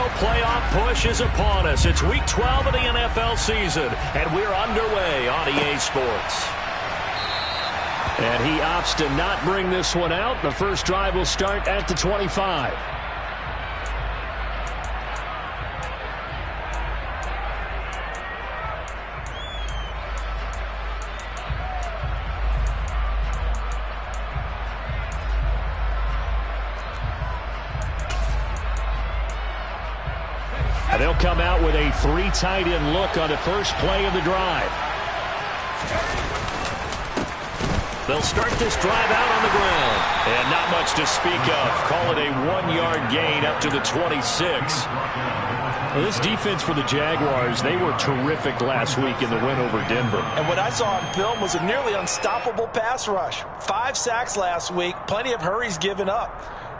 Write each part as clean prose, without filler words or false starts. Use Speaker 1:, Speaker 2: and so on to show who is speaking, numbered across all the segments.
Speaker 1: NFL playoff push is upon us. It's Week 12 of the NFL season, and we're underway on EA Sports. And he opts to not bring this one out. The first drive will start at the 25. And they'll come out with a 3 tight end look on the first play of the drive. They'll start this drive out on the ground. And not much to speak of. Call it a 1-yard gain up to the 26. Well, this defense for the Jaguars, they were terrific last week in the win over Denver.
Speaker 2: And what I saw on film was a nearly unstoppable pass rush. 5 sacks last week, plenty of hurries given up.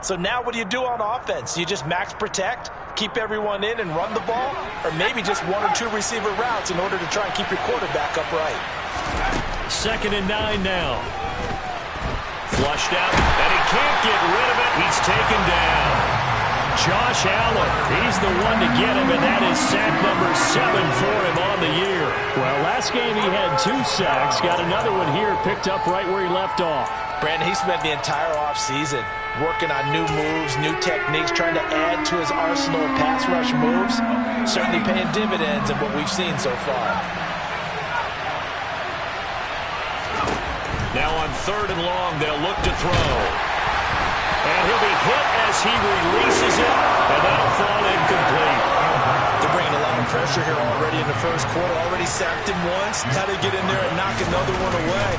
Speaker 2: So now what do you do on offense? You just max protect, keep everyone in and run the ball, or maybe just 1 or 2 receiver routes in order to try and keep your quarterback upright.
Speaker 1: 2nd and 9 now. Flushed out, and he can't get rid of it. He's taken down. Josh Allen, he's the one to get him, and that is sack number 7 for him on the year. Well, last game he had 2 sacks. Got another one here, picked up right where he left off.
Speaker 2: Brandon, he spent the entire offseason working on new moves, new techniques, trying to add to his arsenal of pass rush moves. Certainly paying dividends in what we've seen so far.
Speaker 1: Now on 3rd and long, they'll look to throw. And he'll be hit as he releases it, and that'll fall incomplete.
Speaker 2: They're bringing a lot of pressure here already in the first quarter. Already sacked him once. How to get in there and knock another one away.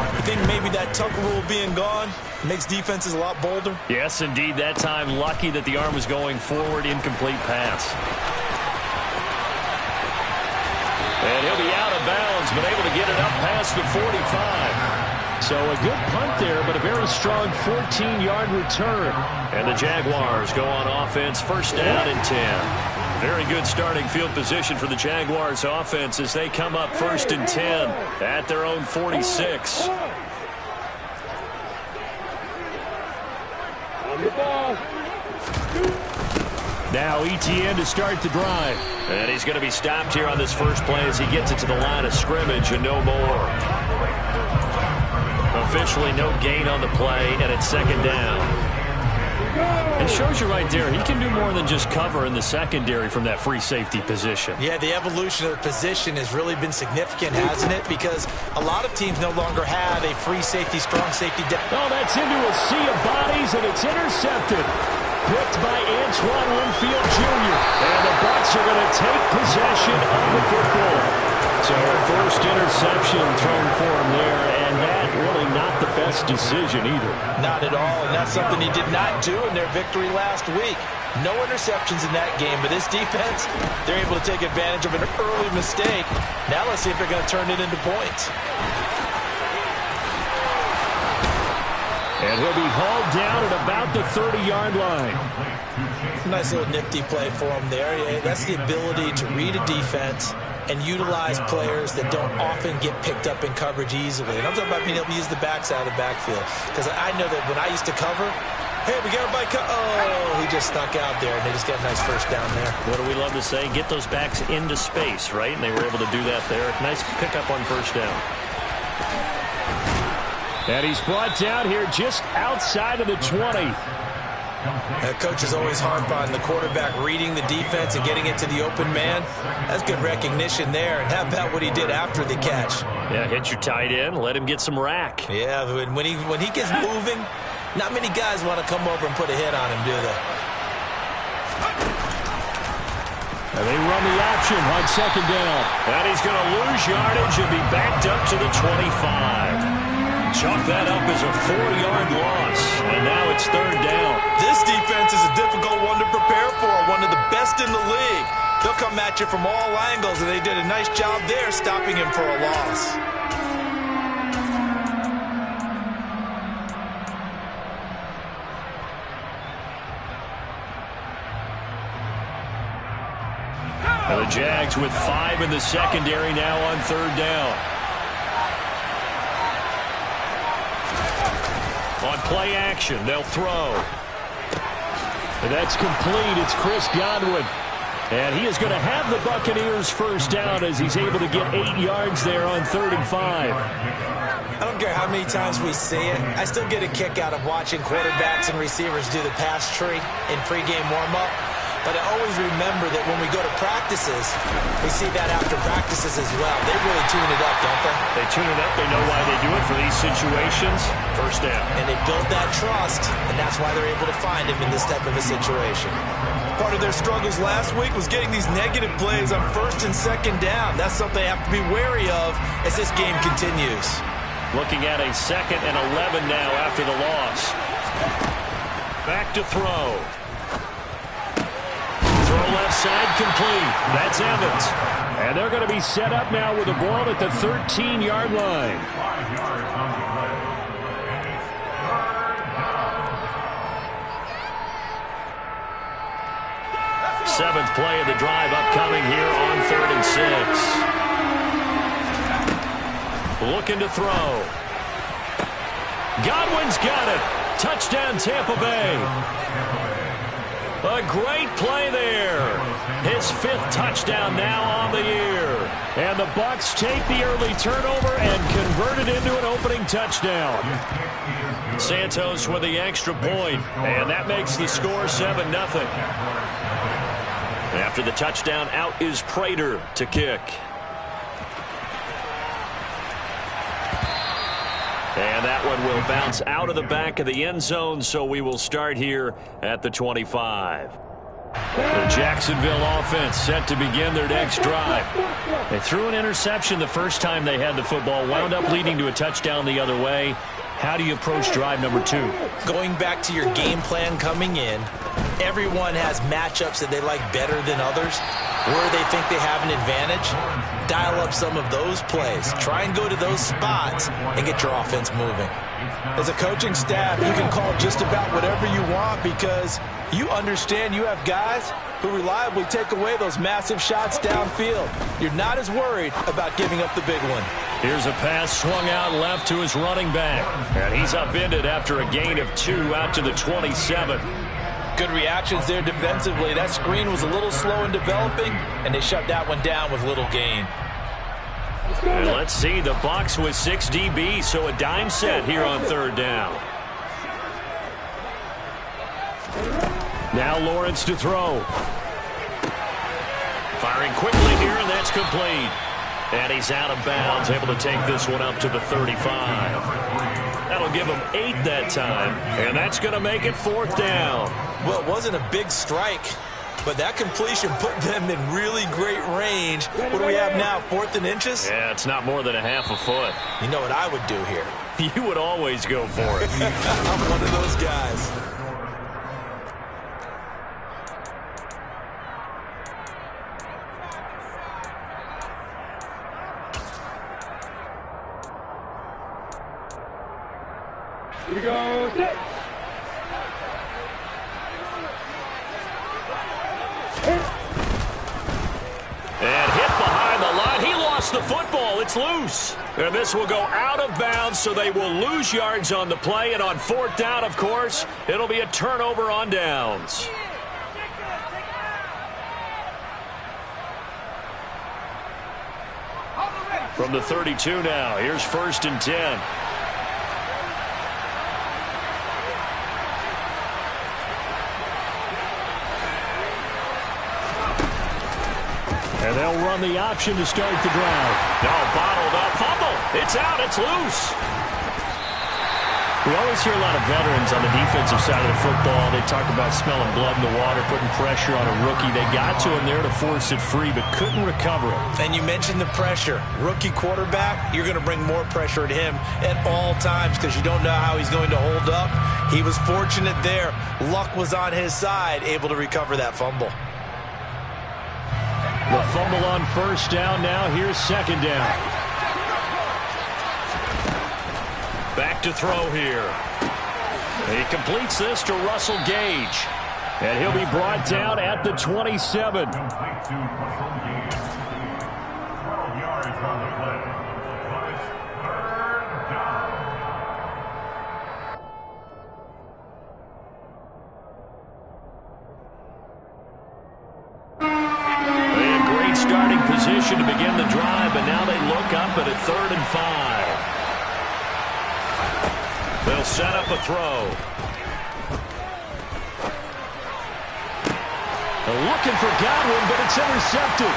Speaker 2: I think maybe that tuck rule being gone makes defenses a lot bolder.
Speaker 1: Yes, indeed. That time, lucky that the arm was going forward. Incomplete pass. And he'll be out of bounds, but able to get it up past the 45. So a good punt there, but a very strong 14-yard return. And the Jaguars go on offense, 1st down and 10. Very good starting field position for the Jaguars offense as they come up 1st and 10 at their own 46. Now ETN to start the drive. And he's going to be stopped here on this first play as he gets it to the line of scrimmage and no more. Officially no gain on the play, and it's 2nd down. It shows you right there, he can do more than just cover in the secondary from that free safety position.
Speaker 2: Yeah, the evolution of the position has really been significant, hasn't it? Because a lot of teams no longer have a free safety, strong safety.
Speaker 1: Oh, that's into a sea of bodies, and it's intercepted. Picked by Antoine Winfield Jr. And the Bucs are going to take possession of the football. So first interception thrown for him there, and that really not the best decision either.
Speaker 2: Not at all, and that's something he did not do in their victory last week. No interceptions in that game, but this defense, they're able to take advantage of an early mistake. Now let's see if they're going to turn it into points.
Speaker 1: And he'll be hauled down at about the 30-yard line.
Speaker 2: Nice little nifty play for him there. Yeah, that's the ability to read a defense and utilize players that don't often get picked up in coverage easily. And I'm talking about being able to use the backside of the backfield. Because I know that when I used to cover, hey, we got everybody oh, he just snuck out there, and they just got a nice first down there.
Speaker 1: What do we love to say? Get those backs into space, right? And they were able to do that there. Nice pickup on first down. And he's brought down here just outside of the 20.
Speaker 2: Coaches always harp on the quarterback reading the defense and getting it to the open man. That's good recognition there. And how about what he did after the catch?
Speaker 1: Yeah, hit your tight end, let him get some rack.
Speaker 2: Yeah, when he gets moving, not many guys want to come over and put a hit on him, do they?
Speaker 1: And they run the option on 2nd down. And he's going to lose yardage and be backed up to the 25. Chalk that up as a 4-yard loss, and now it's 3rd down.
Speaker 2: This defense is a difficult one to prepare for, one of the best in the league. They'll come at you from all angles, and they did a nice job there stopping him for a loss.
Speaker 1: And the Jags with 5 in the secondary now on 3rd down. On play action, they'll throw. And that's complete. It's Chris Godwin. And he is going to have the Buccaneers first down as he's able to get 8 yards there on 3rd and 5.
Speaker 2: I don't care how many times we see it. I still get a kick out of watching quarterbacks and receivers do the pass tree in pregame warm-up. But I always remember that when we go to practices, we see that after practices as well. They really tune it up, don't they?
Speaker 1: They tune it up. They know why they do it for these situations. First down.
Speaker 2: And they build that trust, and that's why they're able to find him in this type of a situation. Part of their struggles last week was getting these negative plays on 1st and 2nd down. That's something they have to be wary of as this game continues.
Speaker 1: Looking at a 2nd and 11 now after the loss. Back to throw. Throw left side complete. That's Evans. And they're going to be set up now with the ball at the 13-yard line. Seventh play of the drive upcoming here on 3rd and 6. Looking to throw. Godwin's got it. Touchdown, Tampa Bay. A great play there. His 5th touchdown now on the year. And the Bucs take the early turnover and convert it into an opening touchdown. Santos with the extra point, and that makes the score 7-0. After the touchdown, out is Prater to kick. And that one will bounce out of the back of the end zone, so we will start here at the 25. The Jacksonville offense set to begin their next drive. They threw an interception the first time they had the football, wound up leading to a touchdown the other way. How do you approach drive number 2?
Speaker 2: Going back to your game plan coming in, everyone has matchups that they like better than others. Where they think they have an advantage, dial up some of those plays. Try and go to those spots and get your offense moving. As a coaching staff, you can call just about whatever you want because you understand you have guys who reliably take away those massive shots downfield. You're not as worried about giving up the big one.
Speaker 1: Here's a pass swung out left to his running back. And he's upended after a gain of 2 out to the 27.
Speaker 2: Good reactions there defensively. That screen was a little slow in developing, and they shut that one down with little gain.
Speaker 1: And let's see, the Bucs with 6 DBs, so a dime set here on 3rd down. Now Lawrence to throw. Firing quickly here, and that's complete. And he's out of bounds, able to take this one up to the 35. That'll give him 8 that time, and that's going to make it 4th down.
Speaker 2: Well, it wasn't a big strike, but that completion put them in really great range. What do we have now, 4th and inches?
Speaker 1: Yeah, it's not more than a half a foot.
Speaker 2: You know what I would do here?
Speaker 1: You would always go for it.
Speaker 2: I'm one of those guys.
Speaker 3: Here we go, set.
Speaker 1: And hit behind the line. He lost the football. It's loose. And this will go out of bounds, so they will lose yards on the play. And on 4th down, of course, it'll be a turnover on downs. From the 32 now, here's 1st and 10. And they'll run the option to start the drive. No, bottled up. Fumble. It's out. It's loose. We always hear a lot of veterans on the defensive side of the football. They talk about smelling blood in the water, putting pressure on a rookie. They got to him there to force it free, but couldn't recover it.
Speaker 2: And you mentioned the pressure. Rookie quarterback, you're going to bring more pressure at him at all times because you don't know how he's going to hold up. He was fortunate there. Luck was on his side, able to recover that fumble.
Speaker 1: The fumble on 1st down now. Here's 2nd down. Back to throw here. He completes this to Russell Gage. And he'll be brought down at the 27. position to begin the drive, but now they look up at a 3rd and 5. They'll set up a throw. Looking for Godwin, but it's intercepted.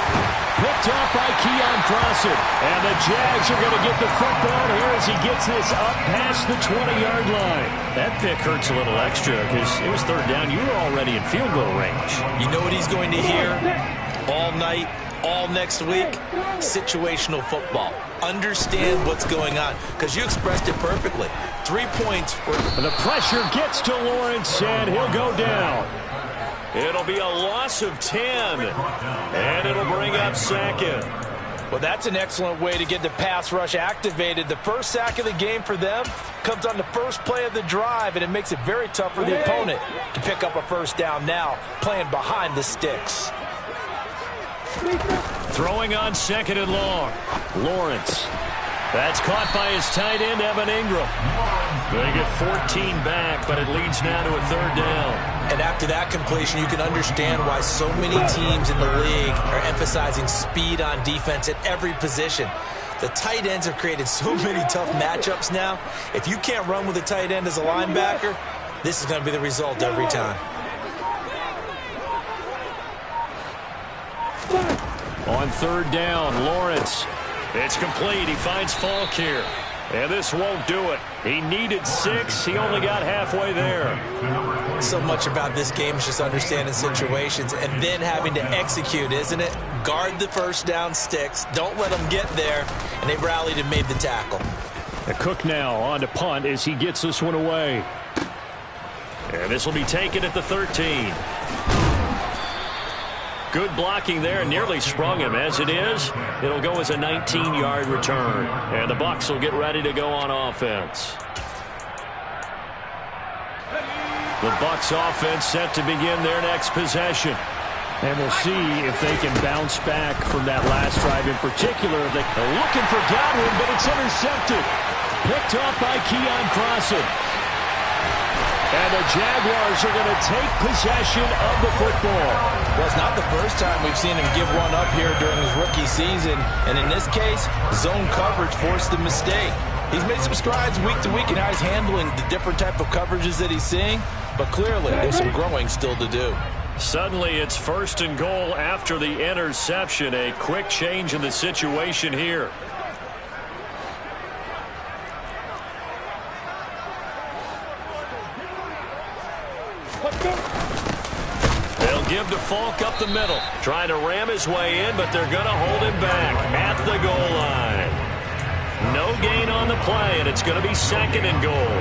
Speaker 1: Picked off by Keon Crossen. And the Jags are going to get the football here as he gets this up past the 20-yard line. That pick hurts a little extra because it was 3rd down. You were already in field goal range.
Speaker 2: You know what he's going to hear all night, all next week? Situational football. Understand what's going on, because you expressed it perfectly. 3 points.
Speaker 1: The pressure gets to Lawrence, and he'll go down. It'll be a loss of 10, and it'll bring up 2nd.
Speaker 2: Well, that's an excellent way to get the pass rush activated. The first sack of the game for them comes on the first play of the drive, and it makes it very tough for the opponent to pick up a 1st down now, playing behind the sticks.
Speaker 1: Throwing on 2nd and long. Lawrence. That's caught by his tight end, Evan Ingram. They get 14 back, but it leads now to a 3rd down.
Speaker 2: And after that completion, you can understand why so many teams in the league are emphasizing speed on defense at every position. The tight ends have created so many tough matchups now. If you can't run with a tight end as a linebacker, this is going to be the result every time.
Speaker 1: On 3rd down, Lawrence. It's complete. He finds Falk here. And this won't do it. He needed 6. He only got halfway there.
Speaker 2: So much about this game is just understanding situations and then having to execute, isn't it? Guard the 1st down sticks. Don't let them get there. And they rallied and made the tackle.
Speaker 1: Cook now on to punt as he gets this one away. And this will be taken at the 13. Good blocking there, nearly sprung him. As it is, it'll go as a 19-yard return. And the Bucs will get ready to go on offense. The Bucs offense set to begin their next possession. And we'll see if they can bounce back from that last drive in particular. They're looking for Godwin, but it's intercepted. Picked off by Keon Crossen. And the Jaguars are going to take possession of the football.
Speaker 2: Well, it's not the first time we've seen him give one up here during his rookie season. And in this case, zone coverage forced the mistake. He's made some strides week to week in how he's handling the different type of coverages that he's seeing. But clearly, there's some growing still to do.
Speaker 1: Suddenly, it's 1st and goal after the interception. A quick change in the situation here. They'll give to Falk up the middle. Trying to ram his way in, but they're going to hold him back at the goal line. No gain on the play, and it's going to be 2nd and goal.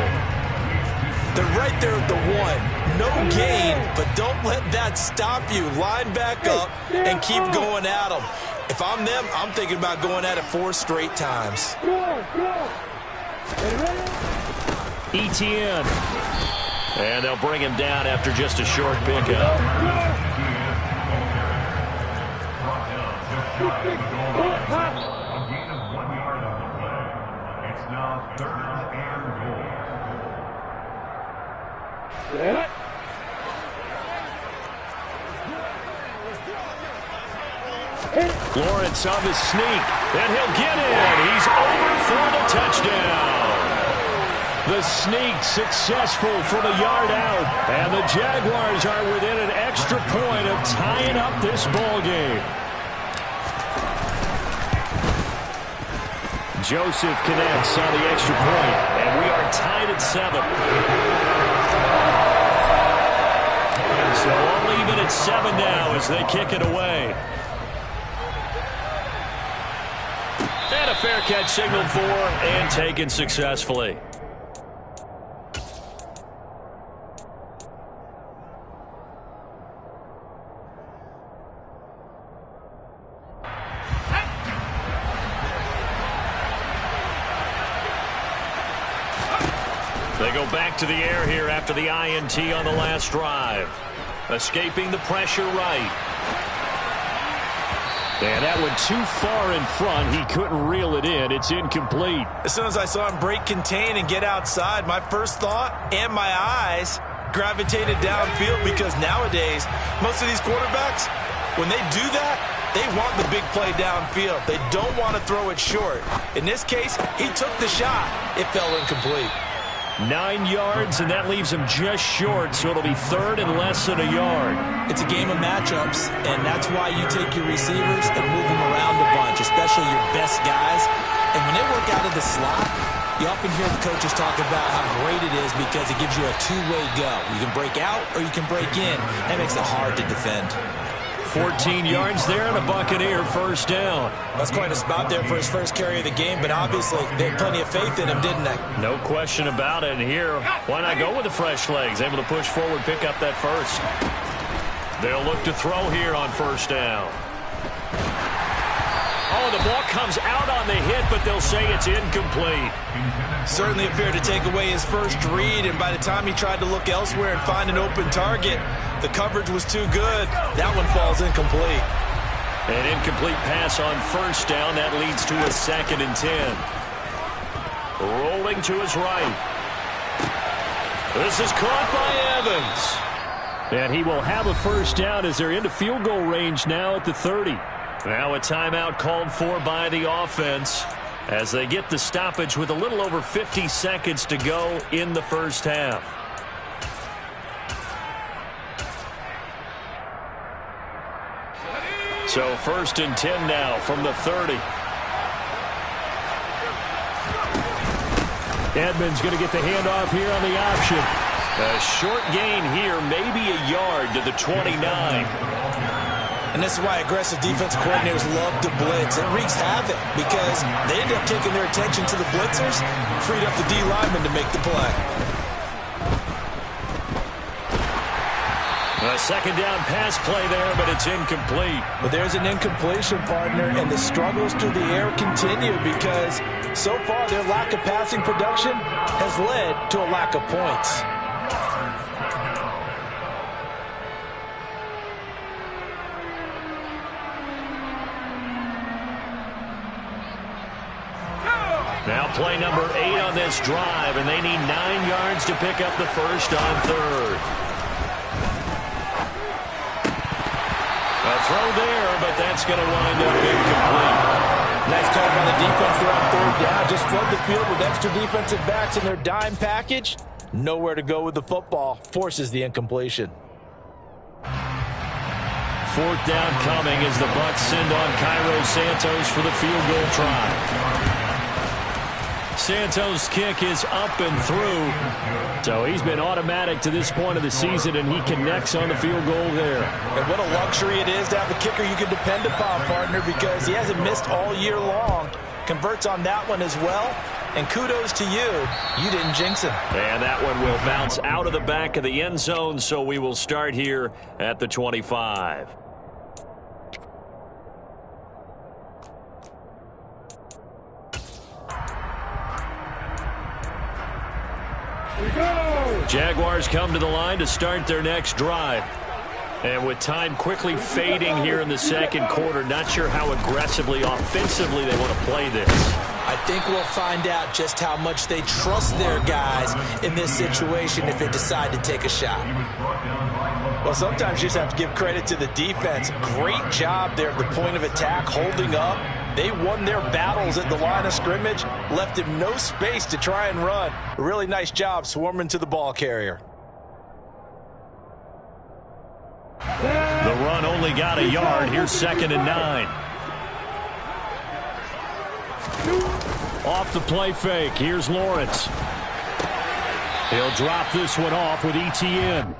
Speaker 2: They're right there at the 1. No gain, but don't let that stop you. Line back up and keep going at them. If I'm them, I'm thinking about going at it 4 straight times.
Speaker 1: ETN. And they'll bring him down after just a short pickup.
Speaker 3: It's now 3rd and goal.
Speaker 1: Lawrence on the sneak, and he'll get it. He's over for the touchdown. The sneak successful from a yard out, and the Jaguars are within an extra point of tying up this ball game. Joseph connects on the extra point, and we are tied at 7. So all even at 7 now as they kick it away. And a fair catch signaled for and taken successfully. They go back to the air here after the INT on the last drive. Escaping the pressure right. And that went too far in front. He couldn't reel it in. It's incomplete.
Speaker 2: As soon as I saw him break contain and get outside, my first thought and my eyes gravitated downfield, because nowadays, most of these quarterbacks, when they do that, They want the big play downfield. They don't want to throw it short. In this case, he took the shot. It fell incomplete.
Speaker 1: 9 yards, and that leaves him just short, so it'll be third and less than a yard.
Speaker 2: It's a game of matchups, and that's why you take your receivers and move them around a bunch, especially your best guys. And when they work out of the slot, you often hear the coaches talk about how great it is because it gives you a two-way go. You can break out or you can break in. That makes it hard to defend.
Speaker 1: 14 yards there and a Buccaneer first down.
Speaker 2: That's quite a spot there for his first carry of the game, but obviously they had plenty of faith in him, didn't they?
Speaker 1: No question about it. And here, why not go with the fresh legs? Able to push forward, pick up that first. They'll look to throw here on first down. Oh, the ball comes out on the hit, but they'll say it's incomplete.
Speaker 2: Certainly appeared to take away his first read, and by the time he tried to look elsewhere and find an open target, the coverage was too good. That one falls incomplete.
Speaker 1: An incomplete pass on first down. That leads to a 2nd and 10. Rolling to his right. This is caught by Evans. And he will have a first down as they're into field goal range now at the 30. Now a timeout called for by the offense as they get the stoppage with a little over 50 seconds to go in the first half. So 1st and 10 now from the 30. Edmonds going to get the handoff here on the option. A short gain here, maybe a yard to the 29.
Speaker 2: And this is why aggressive defensive coordinators love to blitz. It wreaks havoc because they end up taking their attention to the blitzers, freed up the D lineman to make the play.
Speaker 1: A 2nd down pass play there, but it's incomplete.
Speaker 2: But there's an incompletion, partner, and the struggles through the air continue because so far their lack of passing production has led to a lack of points.
Speaker 1: Now play number 8 on this drive, and they need 9 yards to pick up the first on 3rd. A throw there, but that's going to wind up incomplete.
Speaker 2: Nice call by the defense there on 3rd down. Just flood the field with extra defensive backs in their dime package. Nowhere to go with the football. Forces the incompletion.
Speaker 1: 4th down coming as the Bucs send on Cairo Santos for the field goal try. Santos' kick is up and through. So he's been automatic to this point of the season, and he connects on the field goal there.
Speaker 2: And what a luxury it is to have a kicker you can depend upon, partner, because he hasn't missed all year long. Converts on that one as well. And kudos to you. You didn't jinx him.
Speaker 1: And that one will bounce out of the back of the end zone, so we will start here at the 25. Jaguars come to the line to start their next drive. And with time quickly fading here in the 2nd quarter, not sure how aggressively, offensively they want to play this.
Speaker 2: I think we'll find out just how much they trust their guys in this situation if they decide to take a shot. Well, sometimes you just have to give credit to the defense. Great job there at the point of attack, holding up. They won their battles at the line of scrimmage, left him no space to try and run. A really nice job swarming to the ball carrier.
Speaker 1: The run only got a yard. Here's 2nd and 9. Off the play fake. Here's Lawrence. He'll drop this one off with ETN.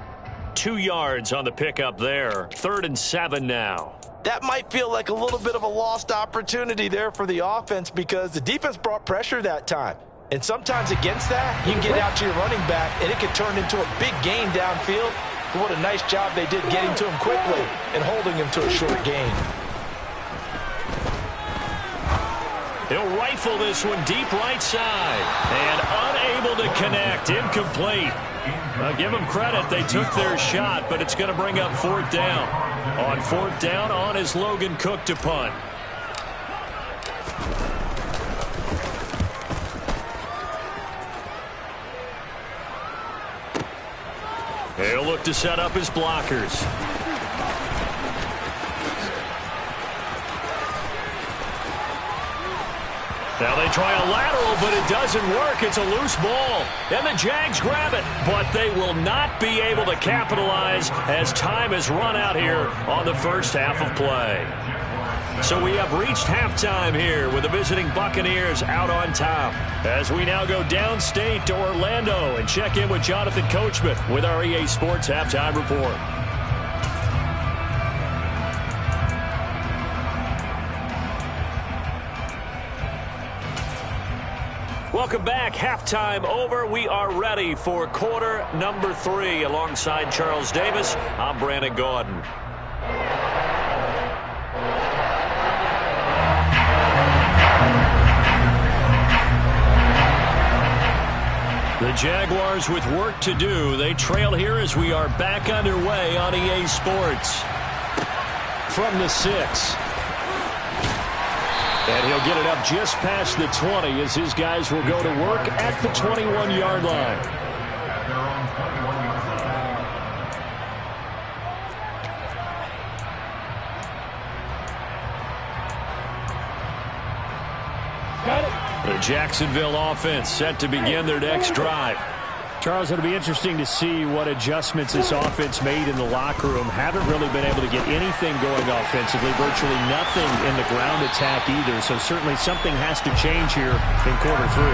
Speaker 1: 2 yards on the pickup there. 3rd and 7 now.
Speaker 2: That might feel like a little bit of a lost opportunity there for the offense because the defense brought pressure that time. And sometimes against that, you can get out to your running back, and it could turn into a big gain downfield. But what a nice job they did getting to him quickly and holding him to a short gain.
Speaker 1: He'll rifle this one deep right side. And unable to connect. Incomplete. Give them credit. They took their shot, but it's going to bring up 4th down. On 4th down, on is Logan Cook to punt. He'll look to set up his blockers. Now they try a lateral, but it doesn't work. It's a loose ball. And the Jags grab it. But they will not be able to capitalize as time has run out here on the first half of play. So we have reached halftime here with the visiting Buccaneers out on top. As we now go downstate to Orlando and check in with Jonathan Coachman with our EA Sports Halftime Report. Welcome back. Halftime over. We are ready for quarter number 3. Alongside Charles Davis, I'm Brandon Gaudin. The Jaguars with work to do. They trail here as we are back underway on EA Sports. From the 6. And he'll get it up just past the 20 as his guys will go to work at the 21-yard line. The Jacksonville offense set to begin their next drive. Charles, it'll be interesting to see what adjustments this offense made in the locker room. Haven't really been able to get anything going offensively, virtually nothing in the ground attack either. So certainly something has to change here in quarter 3.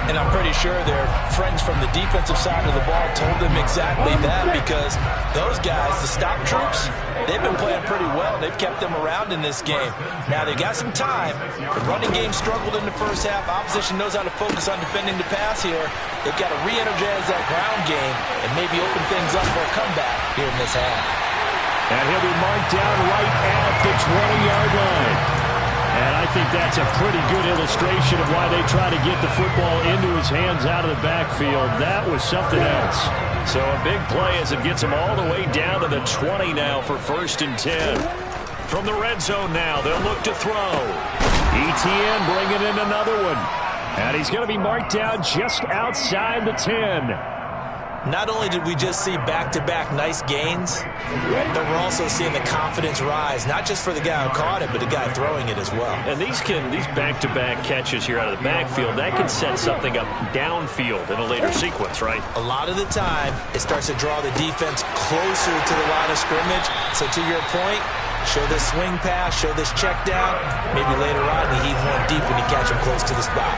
Speaker 2: And I'm pretty sure their friends from the defensive side of the ball told them exactly that, because those guys, the stop troops, they've been playing pretty well. They've kept them around in this game. Now they got some time. The running game struggled in the first half. Opposition knows how to focus on defending the pass here. They've got to re-energize that ground game and maybe open things up for a comeback here in this half.
Speaker 1: And he'll be marked down right at the 20-yard line. And I think that's a pretty good illustration of why they try to get the football into his hands out of the backfield. That was something else. So a big play as it gets him all the way down to the 20 now for 1st and 10. From the red zone now, they'll look to throw. ETN bringing in another one. And he's going to be marked down just outside the 10.
Speaker 2: Not only did we just see back-to-back nice gains, but we're also seeing the confidence rise, not just for the guy who caught it, but the guy throwing it as well.
Speaker 1: And these back-to-back catches here out of the backfield, that can set something up downfield in a later sequence, right?
Speaker 2: A lot of the time, it starts to draw the defense closer to the line of scrimmage. So to your point, show this swing pass, show this check down. Maybe later on, you heave one deep when you catch him close to the spot.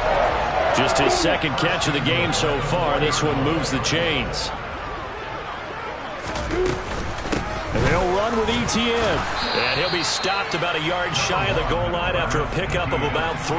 Speaker 1: Just his second catch of the game so far. This one moves the chains. And they'll run with ETN. And he'll be stopped about a yard shy of the goal line after a pickup of about 3.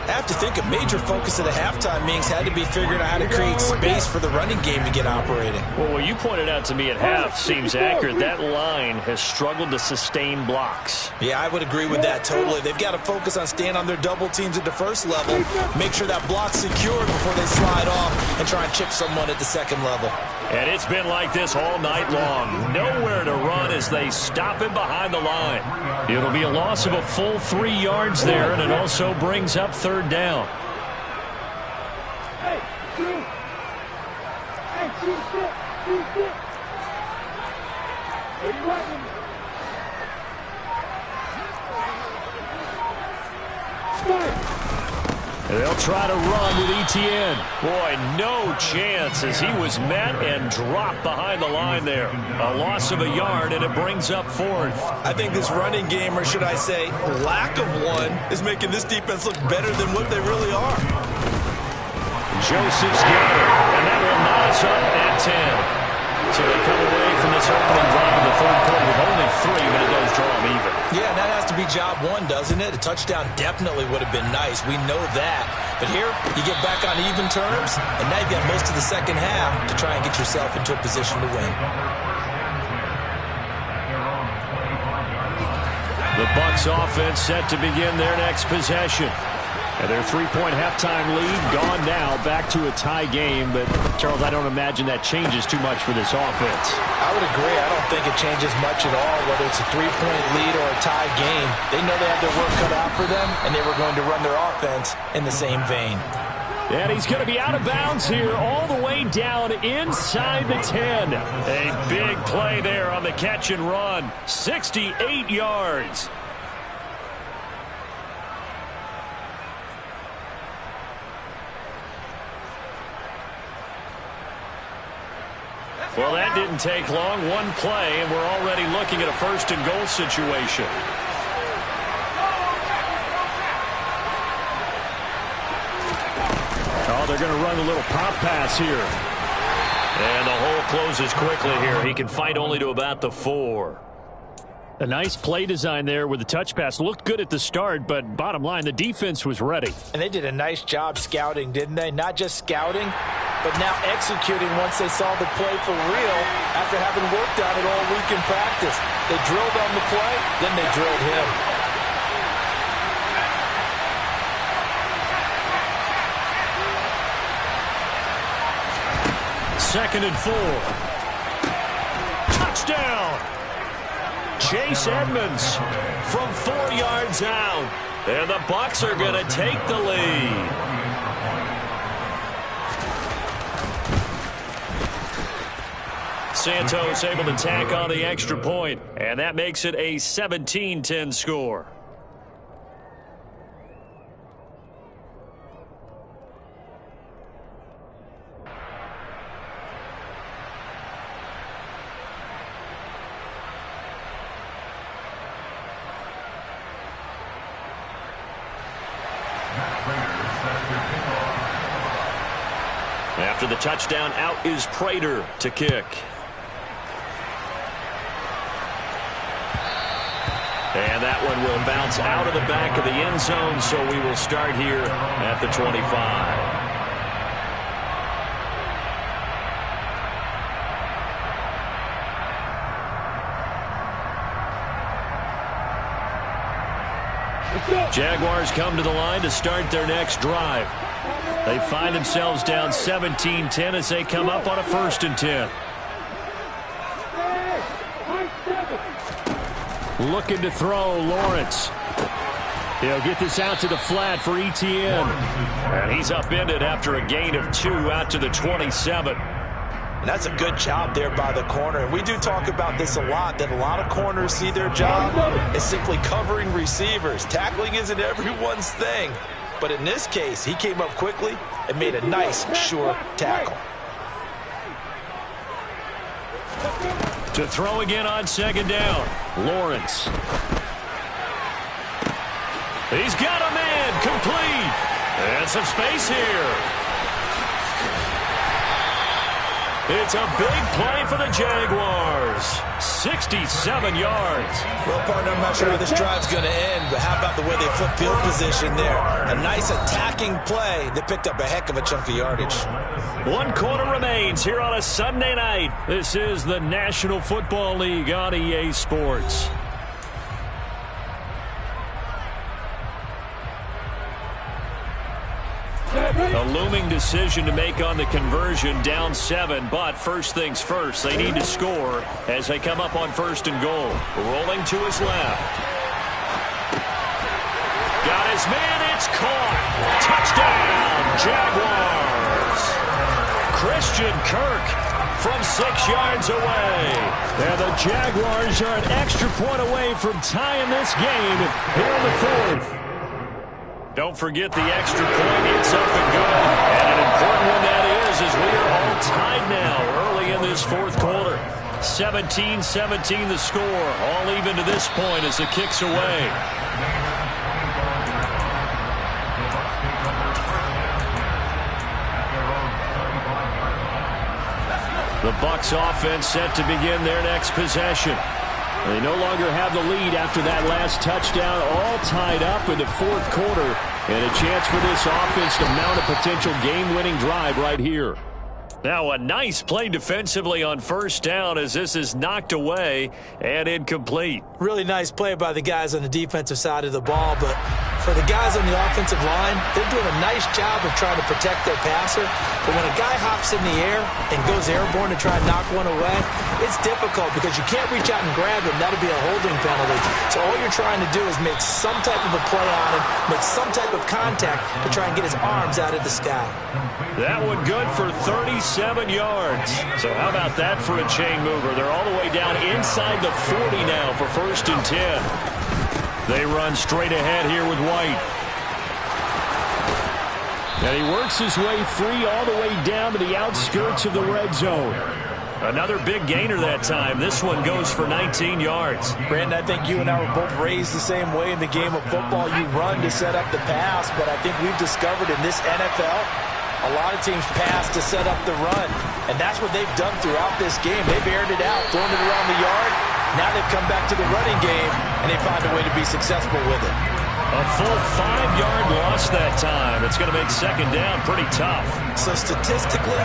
Speaker 2: I have to think a major focus of the halftime meetings had to be figuring out how to create space for the running game to get operating.
Speaker 1: Well, what you pointed out to me at half seems accurate. That line has struggled to sustain blocks.
Speaker 2: Yeah, I would agree with that totally. They've got to focus on staying on their double teams at the first level, make sure that block's secured before they slide off and try and chip someone at the second level.
Speaker 1: And it's been like this all night long. Nowhere to run as they stop him behind the line. It'll be a loss of a full 3 yards there, and it also brings up 3rd down. They'll try to run with ETN. Boy, no chance as he was met and dropped behind the line there. A loss of a yard, and it brings up 4th.
Speaker 2: I think this running game, or should I say lack of one, is making this defense look better than what they really are.
Speaker 1: Joseph's got it, and that will knot us up at 10. So they come away from this opening drive in the 3rd quarter with only 3, but it does draw them even.
Speaker 2: Yeah, that has to be job 1, doesn't it? A touchdown definitely would have been nice. We know that. But here, you get back on even terms, and now you've got most of the second half to try and get yourself into a position to win.
Speaker 1: The Bucs offense set to begin their next possession. And their 3-point halftime lead gone now, back to a tie game. But, Charles, I don't imagine that changes too much for this offense.
Speaker 2: I would agree. I don't think it changes much at all, whether it's a 3-point lead or a tie game. They know they have their work cut out for them, and they were going to run their offense in the same vein.
Speaker 1: And he's going to be out of bounds here all the way down inside the 10. A big play there on the catch and run. 68 yards. didn't take long. One play, and we're already looking at a first-and-goal situation. Oh, they're going to run a little pop pass here. And the hole closes quickly here. He can fight only to about the 4.
Speaker 4: A nice play design there with the touch pass. Looked good at the start, but bottom line, the defense was ready.
Speaker 2: And they did a nice job scouting, didn't they? Not just scouting, but now executing once they saw the play for real after having worked on it all week in practice. They drilled on the play, then they drilled him.
Speaker 1: Second and 4. Touchdown! Chase Edmonds from 4 yards out. And the Bucs are going to take the lead. Santos able to tack on the extra point, and that makes it a 17-10 score. After the touchdown, out is Prater to kick. And that one will bounce out of the back of the end zone, so we will start here at the 25. Jaguars come to the line to start their next drive. They find themselves down 17-10 as they come up on a 1st and 10.
Speaker 4: Looking to throw, Lawrence. He'll get this out to the flat for Etienne.
Speaker 1: And he's upended after a gain of 2 out to the 27.
Speaker 2: And that's a good job there by the corner. And we do talk about this a lot, that a lot of corners see their job as simply covering receivers. Tackling isn't everyone's thing. But in this case, he came up quickly and made a nice, sure tackle.
Speaker 1: To throw again on 2nd down, Lawrence. He's got a man, complete. And some space here. It's a big play for the Jaguars. 67 yards.
Speaker 2: Well, partner, I'm not sure how this drive's going to end, but how about the way they flip field position there? A nice attacking play that picked up a heck of a chunk of yardage.
Speaker 1: 1 quarter remains here on a Sunday night. This is the National Football League on EA Sports. A looming decision to make on the conversion, down 7, but first things first, they need to score as they come up on 1st and goal. Rolling to his left. Got his man, it's caught. Touchdown, Jaguars. Christian Kirk from 6 yards away. And the Jaguars are an extra point away from tying this game here in the 4th. Don't forget the extra point. It's up and good. And an important one that is, as we are all tied now early in this 4th quarter. 17-17 the score. All even to this point as the kick's away. The Bucs offense set to begin their next possession. They no longer have the lead after that last touchdown, all tied up in the 4th quarter, and a chance for this offense to mount a potential game-winning drive right here. Now a nice play defensively on 1st down as this is knocked away and incomplete.
Speaker 2: Really nice play by the guys on the defensive side of the ball, but for the guys on the offensive line, they're doing a nice job of trying to protect their passer. But when a guy hops in the air and goes airborne to try and knock one away, it's difficult because you can't reach out and grab him. That'll be a holding penalty. So all you're trying to do is make some type of a play on him, make some type of contact to try and get his arms out of the sky.
Speaker 1: That one good for 37 yards. So how about that for a chain mover? They're all the way down inside the 40 now for 1st and 10. They run straight ahead here with White. And he works his way free all the way down to the outskirts of the red zone.
Speaker 4: Another big gainer that time. This one goes for 19 yards.
Speaker 2: Brandon, I think you and I were both raised the same way in the game of football. You run to set up the pass, but I think we've discovered in this NFL, a lot of teams pass to set up the run, and that's what they've done throughout this game. They've aired it out, thrown it around the yard. Now they've come back to the running game, and they find a way to be successful with it.
Speaker 4: A full 5-yard loss that time. It's going to make second down pretty tough.
Speaker 2: So statistically,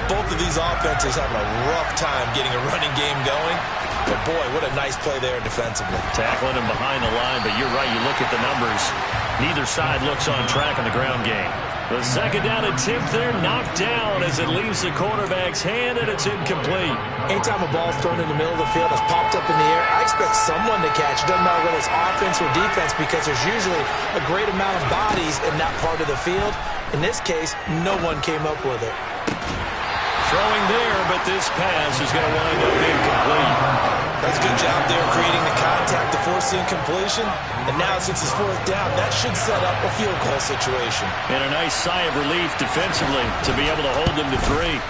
Speaker 2: both of these offenses having a rough time getting a running game going. But, boy, what a nice play there defensively.
Speaker 4: Tackling him behind the line, but you're right. You look at the numbers. Neither side looks on track in the ground game. The second down attempt there knocked down as it leaves the quarterback's hand, and it's incomplete.
Speaker 2: Anytime a ball's thrown in the middle of the field, it's popped up in the air, I expect someone to catch. It doesn't matter whether it's offense or defense because there's usually a great amount of bodies in that part of the field. In this case, no one came up with it.
Speaker 4: Throwing there, but this pass is going to wind up incomplete.
Speaker 2: That's a good job there creating the contact to force the incompletion. And now since it's fourth down, that should set up a field goal situation.
Speaker 4: And a nice sigh of relief defensively to be able to hold them to 3.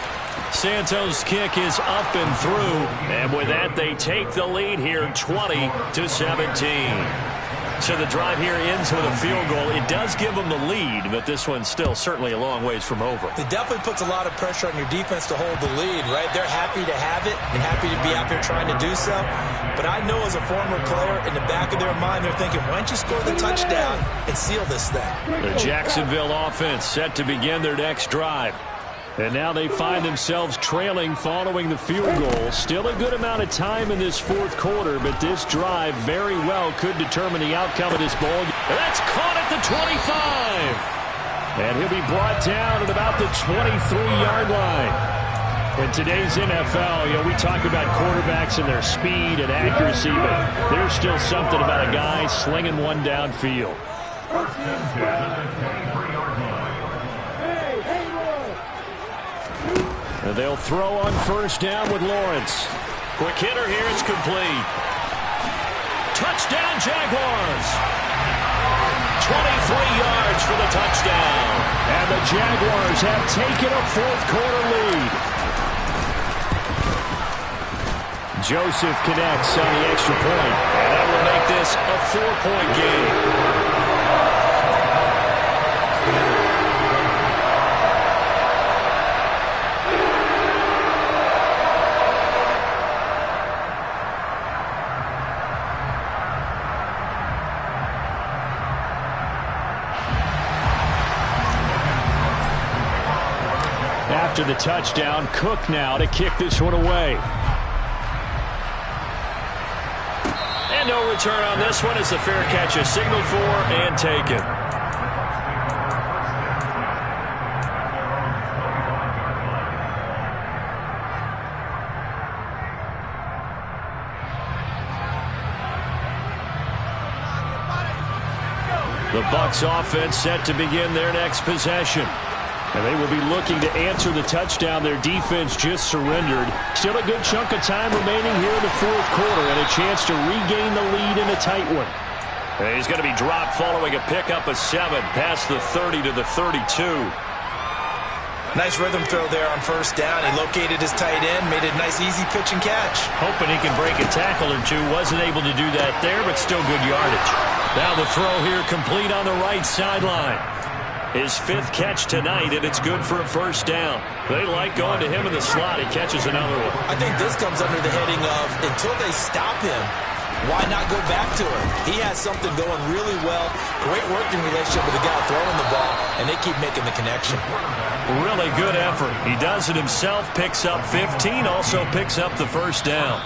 Speaker 4: Santos' kick is up and through. And with that, they take the lead here 20-17. So the drive here ends with a field goal. It does give them the lead, but this one's still certainly a long ways from over.
Speaker 2: It definitely puts a lot of pressure on your defense to hold the lead, right? They're happy to have it and happy to be out there trying to do so. But I know as a former player, in the back of their mind, they're thinking, why don't you score the touchdown and seal this thing?
Speaker 4: The Jacksonville offense set to begin their next drive. And now they find themselves trailing following the field goal. Still a good amount of time in this fourth quarter, but this drive very well could determine the outcome of this ball. And that's caught at the 25. And he'll be brought down at about the 23-yard line. In today's NFL, we talk about quarterbacks and their speed and accuracy, but there's still something about a guy slinging one downfield. And they'll throw on first down with Lawrence. Quick hitter here, it's complete. Touchdown, Jaguars. 23 yards for the touchdown. And the Jaguars have taken a fourth-quarter lead. Joseph connects on the extra point, and that will make this a 4-point game. After the touchdown, Cook now to kick this one away. And no return on this one as the fair catch is signaled for and taken. The Bucs offense set to begin their next possession. And they will be looking to answer the touchdown their defense just surrendered. Still a good chunk of time remaining here in the fourth quarter and a chance to regain the lead in a tight one. And he's going to be dropped following a pickup of 7 past the 30 to the 32.
Speaker 2: Nice rhythm throw there on first down. He located his tight end, made a nice easy pitch and catch.
Speaker 4: Hoping he can break a tackle or two. Wasn't able to do that there, but still good yardage. Now the throw here complete on the right sideline. His 5th catch tonight, and it's good for a first down. They like going to him in the slot. He catches another one.
Speaker 2: I think this comes under the heading of until they stop him, why not go back to him? He has something going really well. Great working relationship with the guy throwing the ball, and they keep making the connection.
Speaker 4: Really good effort. He does it himself, picks up 15, also picks up the first down.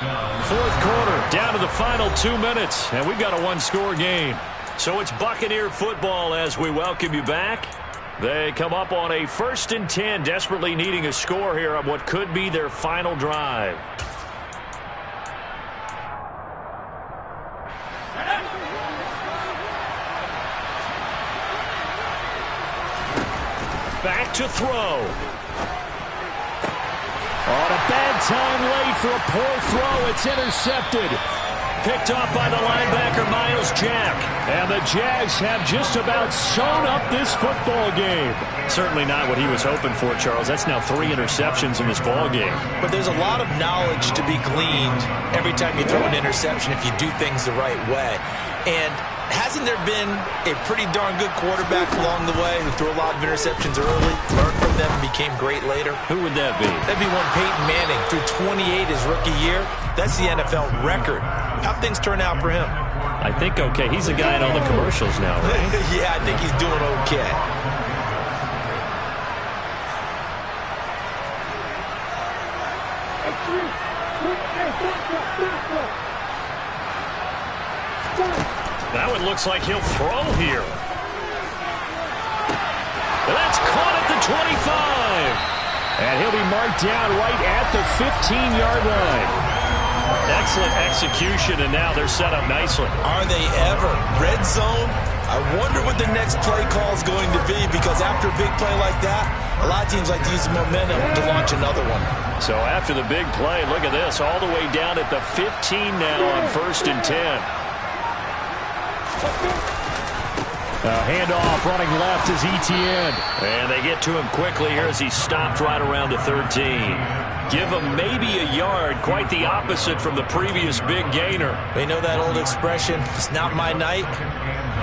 Speaker 4: Fourth quarter, down to the final 2 minutes, and we've got a one-score game. So it's Buccaneer football as we welcome you back. They come up on a 1st and 10, desperately needing a score here on what could be their final drive. Back to throw. On a bad time late for a poor throw. It's intercepted. Picked off by the linebacker, Miles goes Jack. And the Jags have just about sewn up this football game. Certainly not what he was hoping for, Charles. That's now 3 interceptions in this ball game.
Speaker 2: But there's a lot of knowledge to be gleaned every time you throw an interception if you do things the right way. And hasn't there been a pretty darn good quarterback along the way who threw a lot of interceptions early, learned from them, and became great later?
Speaker 4: Who would that be?
Speaker 2: That'd be one Peyton Manning, threw 28 his rookie year. That's the NFL record. How'd things turn out for him?
Speaker 4: I think okay. He's a guy in all the commercials now, right?
Speaker 2: Yeah, I think he's doing okay.
Speaker 4: Now it looks like he'll throw here. That's caught at the 25. And he'll be marked down right at the 15-yard line. Excellent execution, and now they're set up nicely.
Speaker 2: Are they ever? Red zone? I wonder what the next play call is going to be, because after a big play like that, a lot of teams like to use the momentum to launch another one.
Speaker 4: So after the big play, look at this, all the way down at the 15 now on 1st and 10. Handoff running left is Etienne. And they get to him quickly here as he stopped right around the 13. Give him maybe a yard, quite the opposite from the previous big gainer.
Speaker 2: They know that old expression, it's not my night.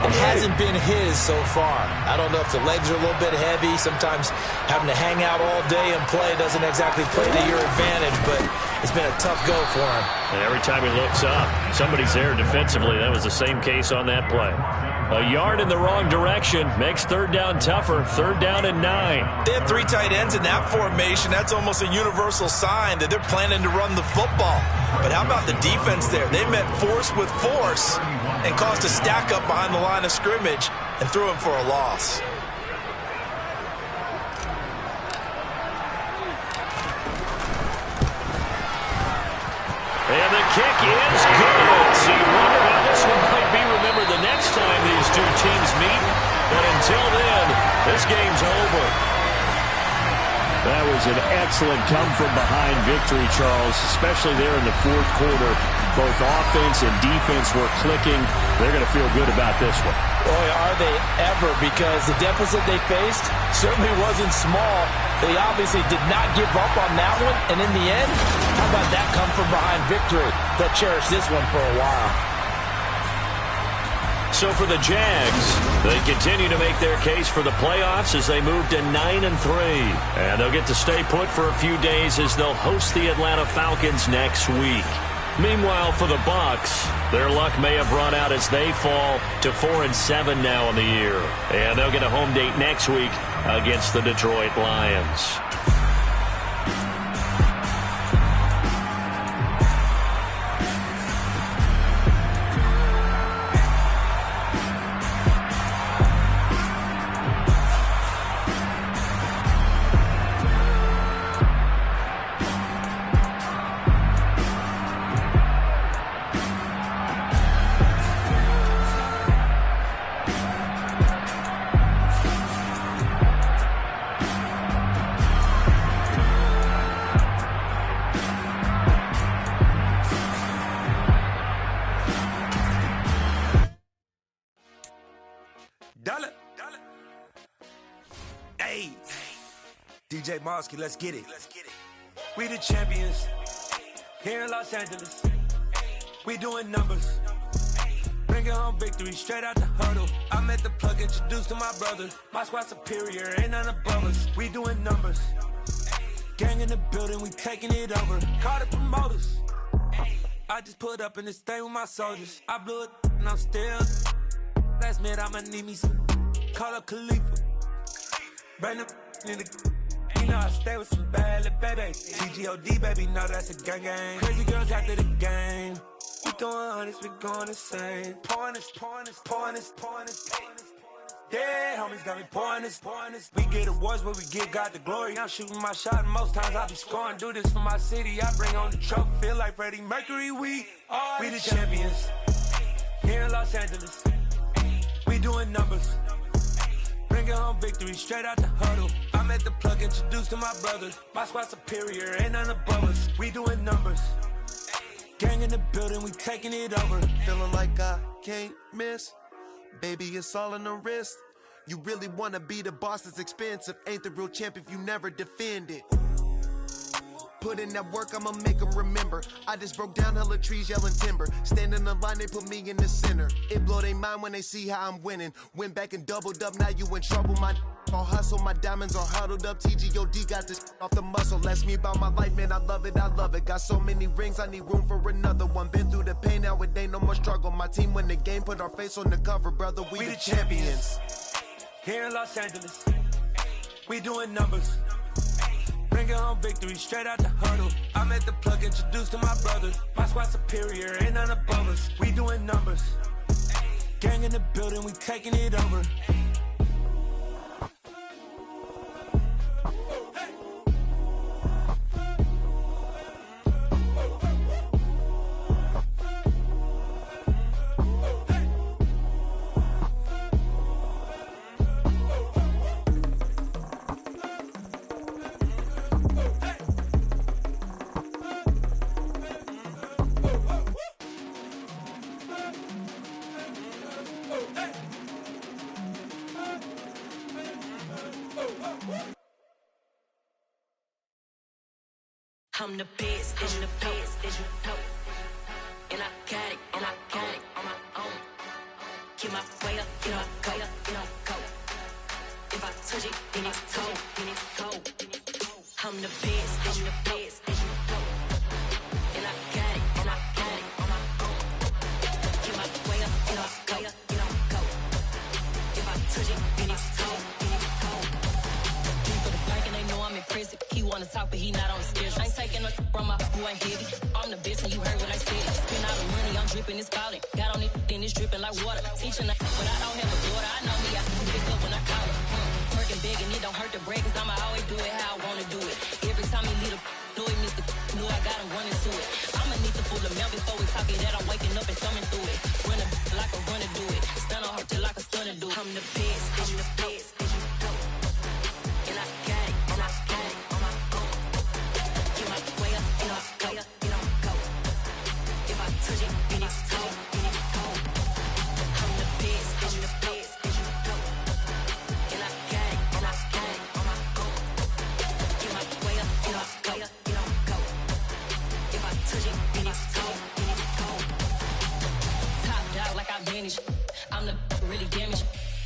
Speaker 2: It hasn't been his so far. I don't know if the legs are a little bit heavy. Sometimes having to hang out all day and play doesn't exactly play to your advantage, but it's been a tough go for him.
Speaker 4: And every time he looks up, somebody's there defensively. That was the same case on that play. A yard in the wrong direction makes 3rd down tougher. 3rd down and 9.
Speaker 2: They have 3 tight ends in that formation. That's almost a universal sign that they're planning to run the football. But how about the defense there? They met force with force and caused a stack up behind the line of scrimmage and threw him for a loss.
Speaker 4: And the kick is good. So you wonder how this one might be remembered the next time these two teams meet. But until then, this game's over. That was an excellent come-from-behind victory, Charles, especially there in the 4th quarter. Both offense and defense were clicking. They're going to feel good about this one.
Speaker 2: Boy, are they ever, because the deficit they faced certainly wasn't small. They obviously did not give up on that one, and in the end, how about that come-from-behind victory? They'll cherish this one for a while.
Speaker 4: So for the Jags, they continue to make their case for the playoffs as they move to 9-3. And they'll get to stay put for a few days as they'll host the Atlanta Falcons next week. Meanwhile, for the Bucs, their luck may have run out as they fall to 4-7 now in the year. And they'll get a home date next week against the Detroit Lions.
Speaker 5: Hey, DJ Mosky, let's get it. We the champions here in Los Angeles. We doing numbers. Bringing home victory straight out the huddle. I met the plug, introduced to my brother. My squad superior, ain't none above us. We doing numbers. Gang in the building, we taking it over. Call the promoters. I just put up in this thing with my soldiers. I blew it and I'm still. Last minute I'ma need me some. Call up Khalifa. Bring the in the. You know I stay with some bad little baby. TGOD baby, know that's a gang gang. Crazy girls after the game. We doing hundreds, we going insane. Pouring this. Yeah, homies got me pouring this. We get awards, but we give God the glory. I'm shooting my shot, and most times I be scoring. Do this for my city, I bring on the trophy. Feel like Freddie Mercury, we the champions here in Los Angeles. We doing numbers. Bringing home victory straight out the huddle. I met the plug, introduced to my brother. My squad superior, ain't none above us. We doing numbers. Gang in the building, we taking it over.
Speaker 6: Feeling like I can't miss. Baby, it's all in the wrist. You really wanna be the boss, it's expensive. Ain't the real champ if you never defend it. Put in that work, I'ma make them remember. I just broke down hella trees, yelling timber. Stand in the line, they put me in the center. It blow their mind when they see how I'm winning. Went back and doubled up, now you in trouble. My all hustle, my diamonds are huddled up. TGOD got this off the muscle. That's me about my life, man, I love it, I love it. Got so many rings, I need room for another one. Been through the pain, now it ain't no more struggle. My team win the game, put our face on the cover, brother, we the champions.
Speaker 5: Here in Los Angeles, we doing numbers. Bringing home victory straight out the huddle. I'm at the plug, introduced to my brothers. My squad superior, ain't none above us. We doing numbers. Gang in the building, we taking it over.
Speaker 7: I'm the best, I'm the best, as you know. And I got it, and I got it on my own. Get my way up, get my go, get on go. If I touch it, then it's cold, then it's cold. I'm the best, I'm the best, as you know. And I got it, and I got it on my own. Get my way up, get my go, get on go. If I touch it, then it's cold, then it's cold. For the bank and they know I'm impressive. He wanna talk, but he not on the schedule. I ain't taking no from my who ain't heavy. I'm the best and you heard what I said. Spend all the money, I'm dripping, it's falling. Got on it, then it's dripping like water. Teaching but I don't have a daughter. I know me, I can pick up when I call her. Working big and it don't hurt to break, cause I'ma always do it how I wanna do it. Every time he lead a know it, Mr. Know I got him running to it. I'ma need the full of milk before we talk it that I'm waking up and thumbing through it. Run like a runner do it. Stun on her till like a stunner do it. I'm the best, I'm the best, as you know. And I got it, and I got it on my own. Get my way up, and I go, get on go. If I touch it, then it's cold, then it's cold. I'm the best, I'm the best, as you know. And I got it, and I got it on my own. Get my way up, and I go, get on go. If I touch it, then it's cold, then it's cold. Top dog like I manage. I'm the really damaged.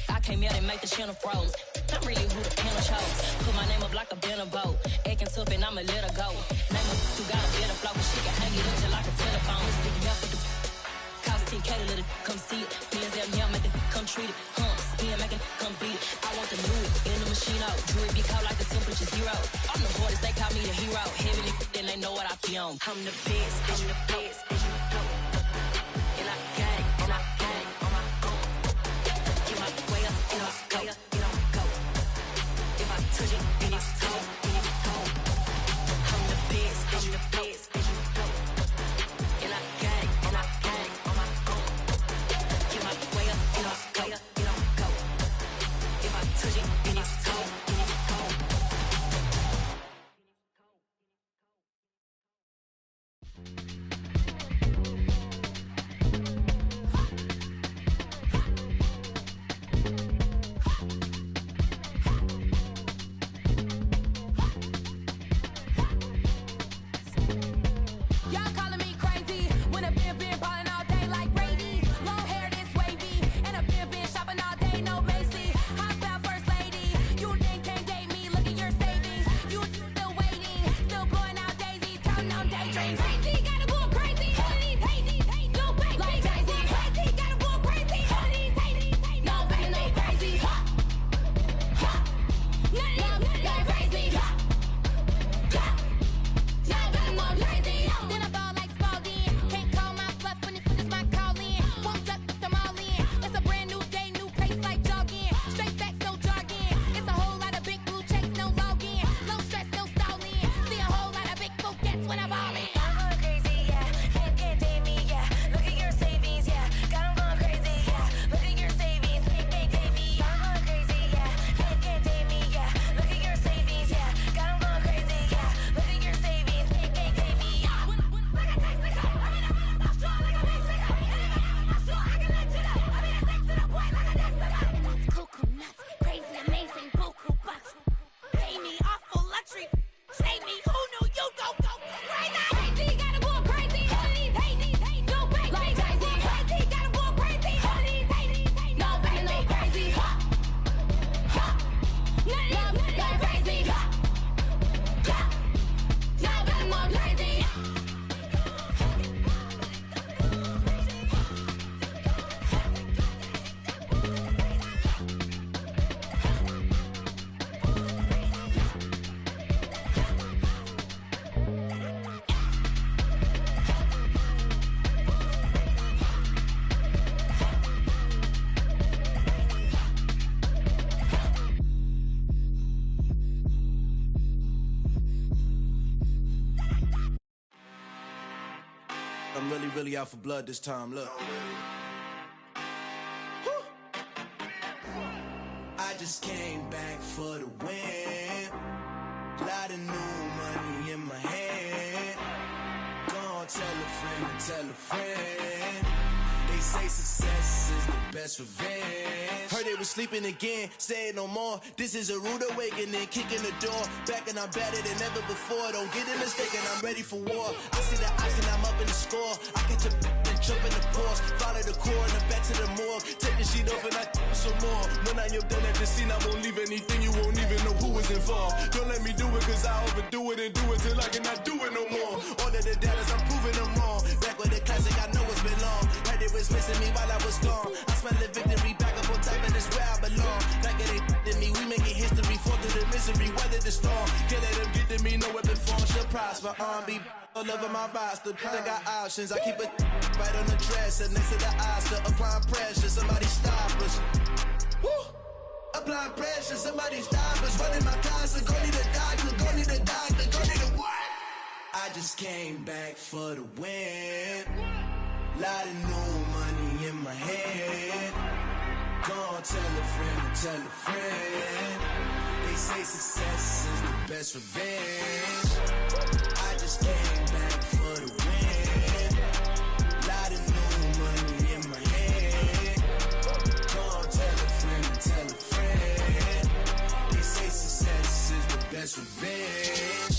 Speaker 7: I came out and make the channel froze. I'm really who the panel chose. Put my name up like a banner boat. Acting tough and I'ma let her go. Name her who got a better flow, but she can hang it up just like a telephone. Stick up with the cost 10K to let it come see it. Me and them here make it come treat it. Spin make it come beat it. I want the new in the machine out. Jewelry be caught like the temperature zero. I'm the hardest, they call me the hero. Heavy then they know what I be on. I'm the best, I'm the best, as you know. And I got it, and I got it on my own. Get my way up, and I go, get on go. If I touch it, then it's cold, then it's cold. I'm the best, I'm the best, as you know. And I got it, and I got it on my own. Get my way up, and I go, get on go. If I touch it, then it's cold, then it's cold.
Speaker 6: really out for blood this time, look. I just came back for the win. Lot of new money in my hand. Gonna tell a friend and tell a friend. They say success is the best revenge. Heard they was sleeping again, say it no more. This is a rude awakening, kicking the door. Back and I'm better than ever before. Don't get it mistaken, I'm ready for war. I see the option, I'm up in the score. I catch a and jump in the Porsche. Follow the core and the back to the morgue. Take the sheet off and I some more. When I am done at the scene, I won't leave anything. You won't even know who was involved. Don't let me do it, cause I overdo it and do it till I cannot do it no more. All of the doubters, I'm proving them wrong. Back with the classic, I know it's been long. Heard it was missing me while I was gone. I smell the victory back up on top, and it's where I belong. Like it ain't to me, we making history. Fall through the misery, weather the storm. Can't let them get to me, no weapon form should prosper. Be all over my roster. I got options, I keep it right on the dresser. Next to the Oscar, applying pressure. Somebody stop us. Woo! Applying pressure, somebody stop us. Running my closet, go need a doctor, go need a doctor, go need a what? I just came back for the win. Lot of new money in my hand. Gonna tell a friend and tell a friend. They say success is the best revenge. I just came back for the win. Lot of new money in my hand. Gonna tell a friend and tell a friend. They say success is the best revenge.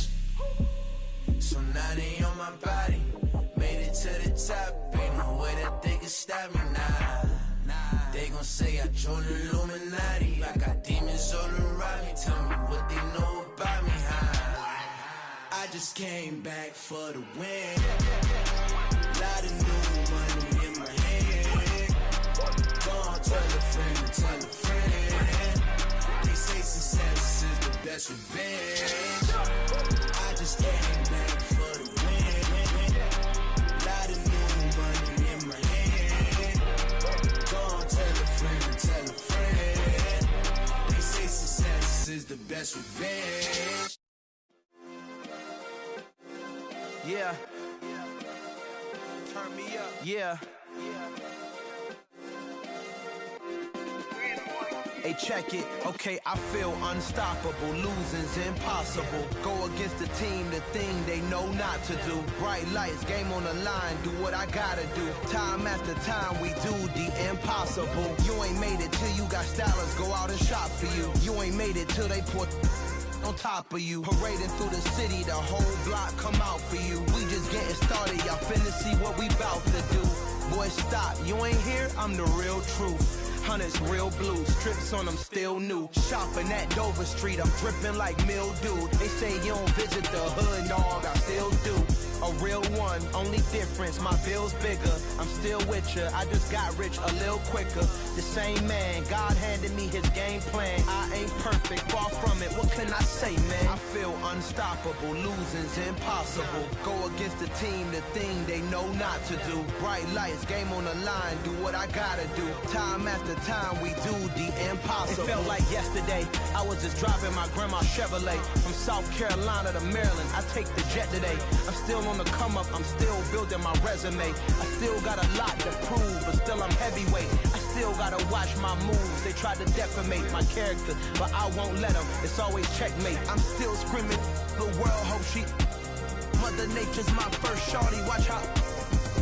Speaker 6: So now they on my body. Made it to the top. Ain't no way that they can stop me now. They gon' say I joined the Illuminati. I got demons all around me. Tell me what they know about me, huh? I just came back for the win. Lot of new money in my hand. Gonna tell a friend and tell a friend. They say success is the best revenge. I just came back for the win. Lot of new money in my hand. Gonna tell a friend and tell a friend. They say success is the best revenge. Yeah. Turn me up. Yeah. Hey, check it. Okay, I feel unstoppable. Losing's impossible. Go against the team, the thing they know not to do. Bright lights, game on the line. Do what I gotta do. Time after time, we do the impossible. You ain't made it till you got stylers go out and shop for you. You ain't made it till they put on top of you. Parading through the city, the whole block come out for you. We just getting started, y'all finna see what we bout to do. Boy, stop, you ain't here, I'm the real truth. Hunters, real blue, strips on them still new. Shopping at Dover Street, I'm dripping like mildew. They say you don't visit the hood, dog, I still do. A real one, only difference, my bill's bigger. I'm still with ya, I just got rich a little quicker. The same man, God handed me his game plan. I ain't perfect, far from it, what can I say, man? I feel unstoppable, losing's impossible. Go against the team, the thing they know not to do. Bright lights, game on the line, do what I gotta do. Time after time, we do the impossible. It felt like yesterday, I was just driving my grandma's Chevrolet. From South Carolina to Maryland, I take the jet today. I'm still on the come up, I'm still building my resume. I still got a lot to prove, but still I'm heavyweight. I still gotta watch my moves. They tried to defamate my character, but I won't let them. It's always checkmate. I'm still screaming, the world hope she. Mother Nature's my first shorty, watch how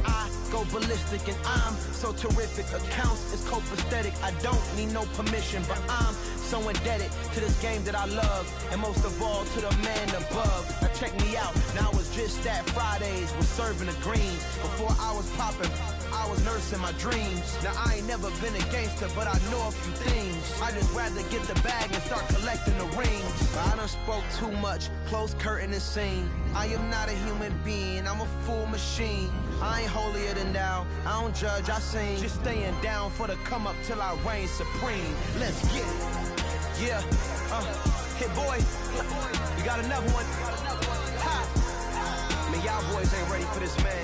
Speaker 6: I go ballistic and I'm so terrific. Accounts is copacetic, I don't need no permission, but I'm so indebted to this game that I love, and most of all to the man above. Now check me out, now it's just that Fridays was serving the greens. Before I was popping, I was nursing my dreams. Now I ain't never been a gangster, but I know a few things. I just rather get the bag and start collecting the rings. I done spoke too much, close curtain and scene. I am not a human being, I'm a full machine. I ain't holier than thou, I don't judge, I sing. Just staying down for the come up till I reign supreme. Let's get it. Yeah, hit boy, we got another one. Ha! Man, y'all boys ain't ready for this, man.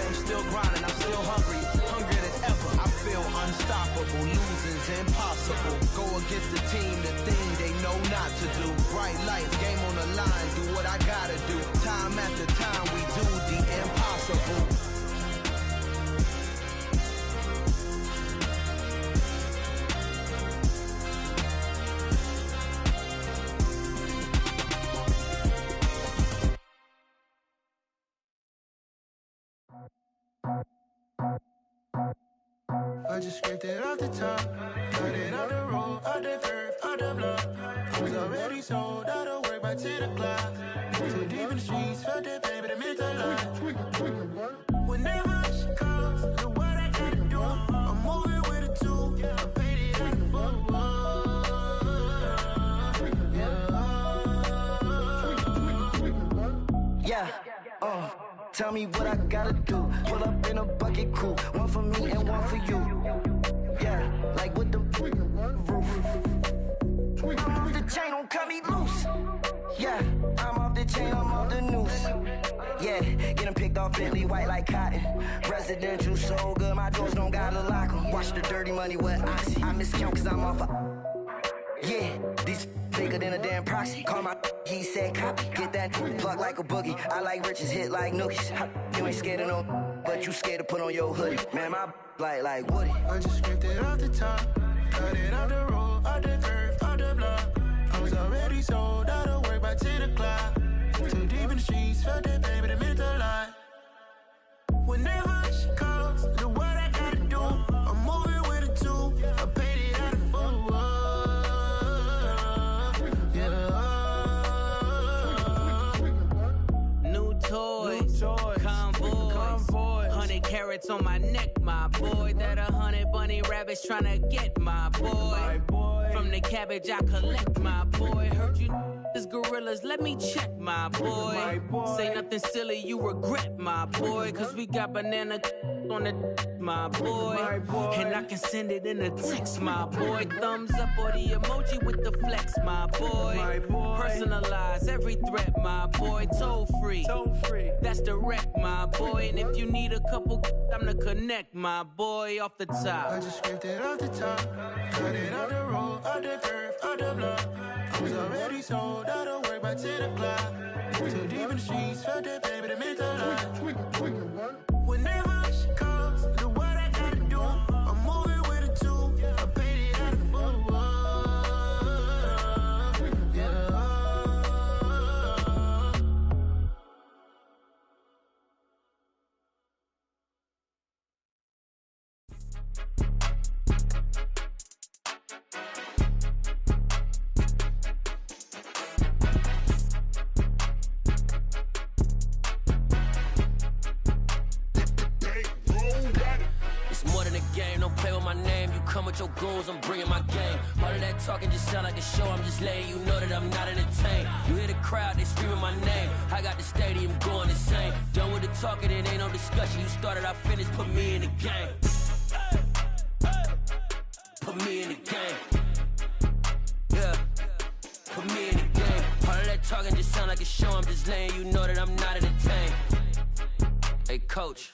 Speaker 6: I'm still grinding, I'm still hungry, hungrier than ever. I feel unstoppable, losing's impossible. Go against the team, the thing they know not to do. Bright lights, game on the line, do what I gotta do. Time after time, we do the impossible. I just scraped it off the top. Cut it off the road, off the curve, off the block. I was already sold out of work by 10 o'clock. Too deep in the streets, felt that pain, but it meant a lot. Whenever she calls, look what I gotta do. I'm moving with a two. I paid it out of full.
Speaker 8: Yeah, tell me what I gotta do. Pull up in a bucket crew, one for me and one for you. Yeah, like with the roof. I'm off the chain, don't cut me loose. Yeah, I'm off the chain, I'm off the noose. Yeah, getting picked off Bentley, white like cotton. Residential so good, my doors don't gotta lock 'em. Watch the dirty money with Oxy. I miscount cause I'm off a... Yeah, these bigger than a damn proxy. Call my he said copy. Get that plug like a boogie. I like riches, hit like nookies. You ain't scared of no, but you scared to put on your hoodie. Man, my like Woody. I just scraped it off the top. Cut it off the road, off the curve, off the block. I was already sold out of work by 10 o'clock. Too deep in the streets, felt that pain, but it meant a lot. Whenever she calls, look what I gotta do. I'm moving with a two. I paid it out of full.
Speaker 9: Toys, convoys, 100 carats on my neck, my boy. That 100 bunny rabbits tryna get my boy. From the cabbage I collect, my boy. Heard you is gorillas, let me check, my boy. Say nothing silly, you regret, my boy. Cause we got banana on the my boy. And I can send it in a text, my boy. Thumbs up or the emoji with the flex, my boy. Personalize every threat, my boy. Toll free. That's direct, my boy. And if you need a couple, I'm the connect, my boy. Off the top.
Speaker 6: I just scraped it off the top. Cut it off the road, off the curve, off the block. I was already sold out of work by 10 o'clock. Too deep in the streets, felt that pain, but it meant a lot. Whenever she calls, look what I gotta do. I'm moving with a two. I paid it out of full.
Speaker 10: With your goons, I'm bringing my game. All of that talking just sound like a show. I'm just letting you know that I'm not entertained. You hear the crowd, they screaming my name. I got the stadium going insane. Done with the talking, it ain't no discussion. You started, I finished, put me in the game. Put me in the game. Yeah, put me in the game. All of that talking just sound like a show. I'm just letting you know that I'm not entertained. Hey, coach.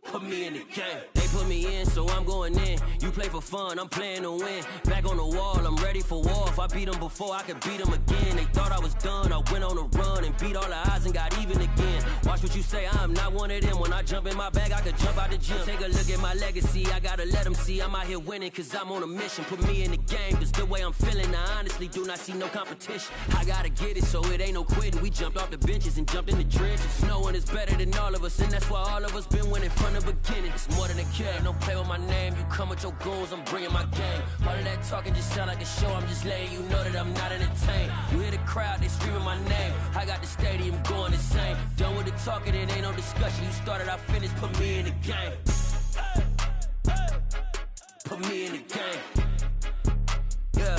Speaker 10: Put me in the game. They put me in, so I'm going in. You play for fun, I'm playing to win. Back on the wall, I'm ready for war. If I beat them before, I could beat them again. They thought I was done, I went on a run and beat all the odds and got even again. Watch what you say, I'm not one of them. When I jump in my bag, I could jump out the gym. Take a look at my legacy, I gotta let them see I'm out here winning, cause I'm on a mission. Put me in the game, cause the way I'm feeling, I honestly do not see no competition. I gotta get it, so it ain't no quitting. We jumped off the benches and jumped in the trenches. No one is better than all of us, and that's why all of us been winning from the beginning. It's more than a game, don't play with my name. You come with your goons, I'm bringing my game. All of that talking just sound like a show. I'm just letting you know that I'm not entertained. You hear the crowd, they screaming my name. I got the stadium going insane. Done with the talking, it ain't no discussion. You started, I finished, put me in the game. Put me in the game. Yeah,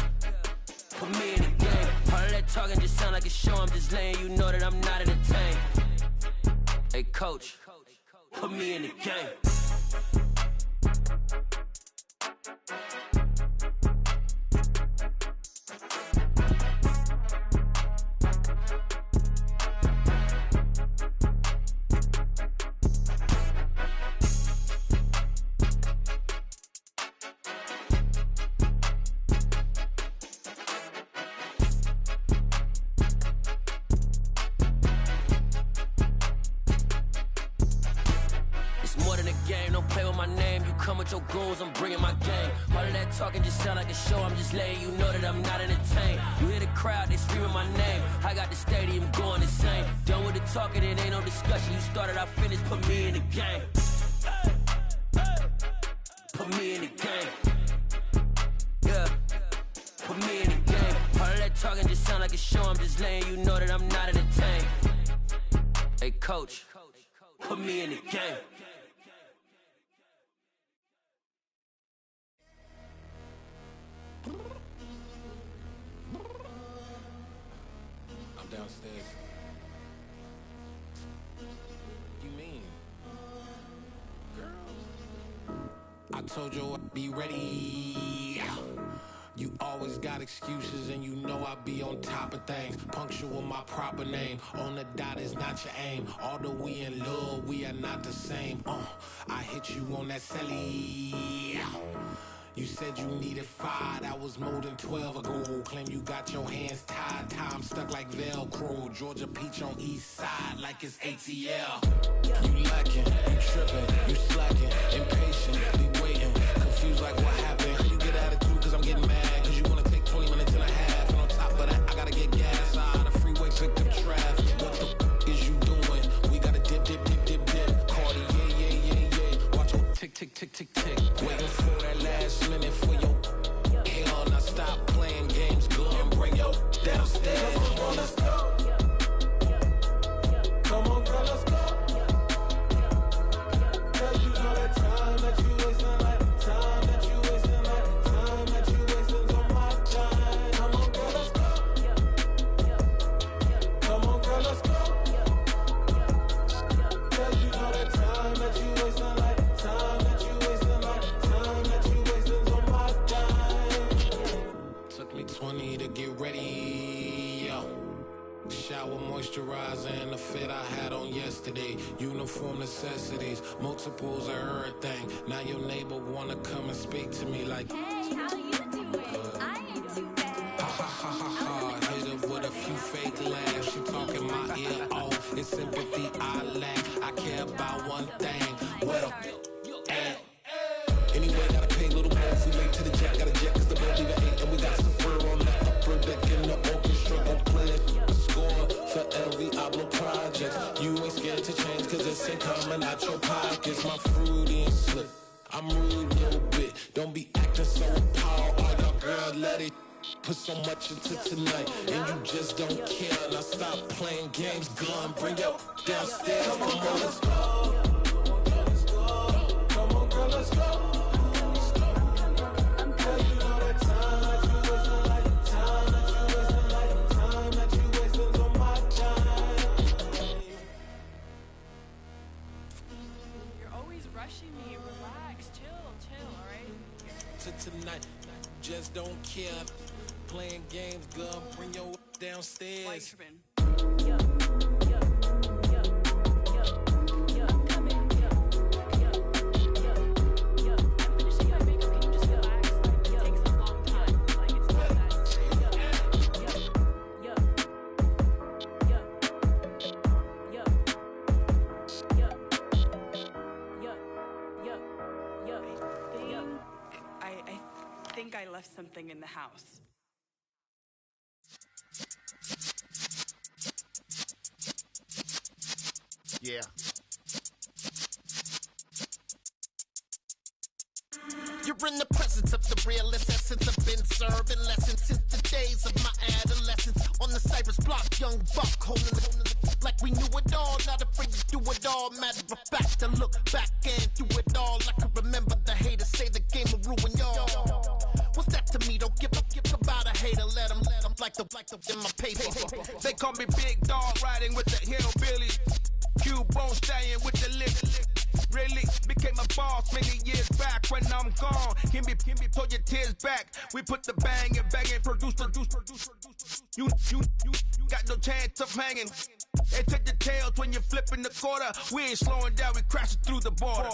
Speaker 10: put me in the game. All of that talking just sound like a show. I'm just letting you know that I'm not entertained. Hey, coach. Put me in the game. Your goals, I'm bringing my game. All of that talking just sound like a show. I'm just letting you know that I'm not entertained. You hear the crowd, they screaming my name. I got the stadium going insane. Done with the talking, it ain't no discussion. You started, I finished, put me in the game. put me in the game. Yeah, put me in the game. All that talking just sound like a show, I'm just letting you know that I'm not entertained. Hey, coach, put me in the game.
Speaker 11: I'm downstairs. You mean? Girl, I told you I'd be ready. You always got excuses and you know I be on top of things. Punctual my proper name. On the dot is not your aim. Although we in love, we are not the same. I hit you on that celly. You said you needed 5, that was more than 12 ago. Claim you got your hands tied, time stuck like Velcro. Georgia Peach on east side like it's ATL. You lacking, you tripping, you slacking, impatient, be waiting, confused like what happened. How you get attitude cause I'm getting mad, cause you wanna take 20 minutes and a half. And on top of that, I gotta get gas out the freeway, pick up traffic. What the is you doing? We gotta dip, dip, dip, dip, dip. Cardi, yeah. Watch your tick, tick, tick, tick, tick. Waiting for that last minute for your hell. Now stop playing games, go and bring your downstairs. Come on, let's go. Come on, girl, let's go. Cause you know that time that you wasting, like time that you wasting, like time that you wasting on my time. Come on, girl, let's go. Come on, girl, let's go. Cause you know that time that you wasting, like time that you wasting, like time that you wasting on my time. Took me 20 to get ready, yo. Shower, moisturizer, and the fit I had on yesterday. Uniform necessities, multiples of everything. Now your neighbor wanna come and speak to me like,
Speaker 12: hey, how you doing? I ain't too bad.
Speaker 11: Ha ha ha ha ha. Hit her with a few fake laughs. She talking my ear off. It's sympathy I lack. I care about one thing. Well, at. Anyway, gotta pay a little more if we late to the jack. Got a jet cause the bed even 8. And we got some fur on that upper deck in the orchestra. Gon' play a score for every Oblo project. You ain't scared to change cause it's ain't coming out your pockets. My fruity and slip. I'm rude a little bit. Don't be acting so appalled. All y'all girl let it put so much into tonight. And you just don't care. Now stop playing games. Gun, bring your downstairs. Come on, girl, let's go. Come on, girl, let's go. Tonight, just don't care. Playing games, girl, bring your downstairs.
Speaker 13: I left something in the house.
Speaker 14: Yeah. You're in the presence of the realest essence. I've been serving lessons since the days of my adolescence. On the Cypress block, young buck holding it like we knew it all. Not afraid to do it all. Matter of fact, to look back and do it all. I can remember the haters say the game will ruin y'all. What's that to me? Don't give about a hater. Let them like the in my paper.
Speaker 15: They call me Big Dog, riding with the hillbillies. Q-Bone stallion with the lip. Really became a boss many years back. When I'm gone, can be pull your tears back. We put the bang and produce. You got no chance of hanging. They take the tails when you're flipping the quarter. We ain't slowing down, we crashing through the border.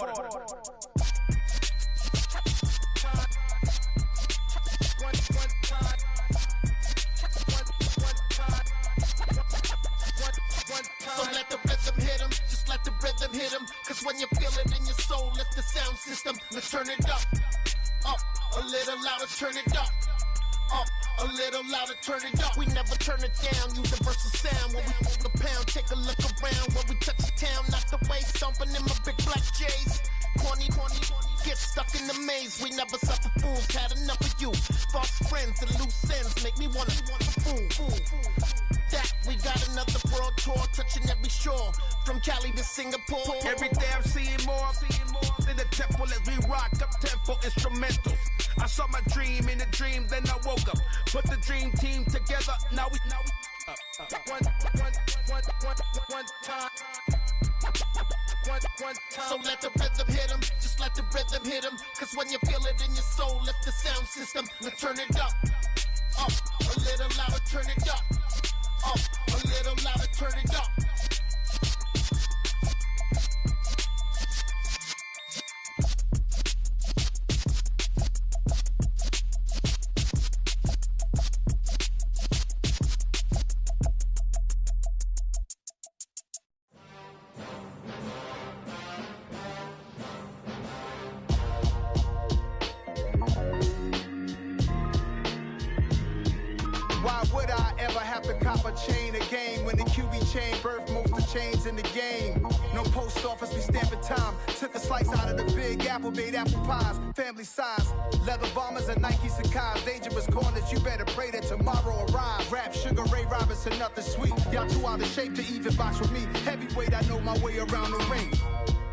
Speaker 14: So let the rhythm hit him, just let the rhythm hit him. Cause when you feel it in your soul, it's the sound system. Let's turn it up, a little louder, turn it up, a little louder, turn it up. We never turn it down, universal sound. When we move the pound, take a look around. When we touch the town, not the way, stomping in my big black J's. Corny, get stuck in the maze. We never suffer fools, had enough of you. False friends and loose ends make me wanna fool. That we got another world tour, touching every shore, from Cali to Singapore.
Speaker 15: Every day I'm seeing more in the temple as we rock up tempo instrumentals. I saw my dream in a dream, then I woke up. Put the dream team together, now we one time.
Speaker 14: So let the rhythm hit him, just let the rhythm hit him. Cause when you feel it in your soul, lift the sound system and turn it up. Up, a little louder, turn it up. Up, a little louder, turn it up.
Speaker 15: Why would I ever have to cop a chain again when the QB chain birthed most of the chains in the game? No post office, we stamping time. Took a slice out of the big apple, made apple pies, family size. Leather bombers and Nike Sacai's. Dangerous corners, you better pray that tomorrow arrives. Rap, Sugar Ray Robinson, nothing sweet. Y'all too out of shape to even box with me. Heavyweight, I know my way around the ring.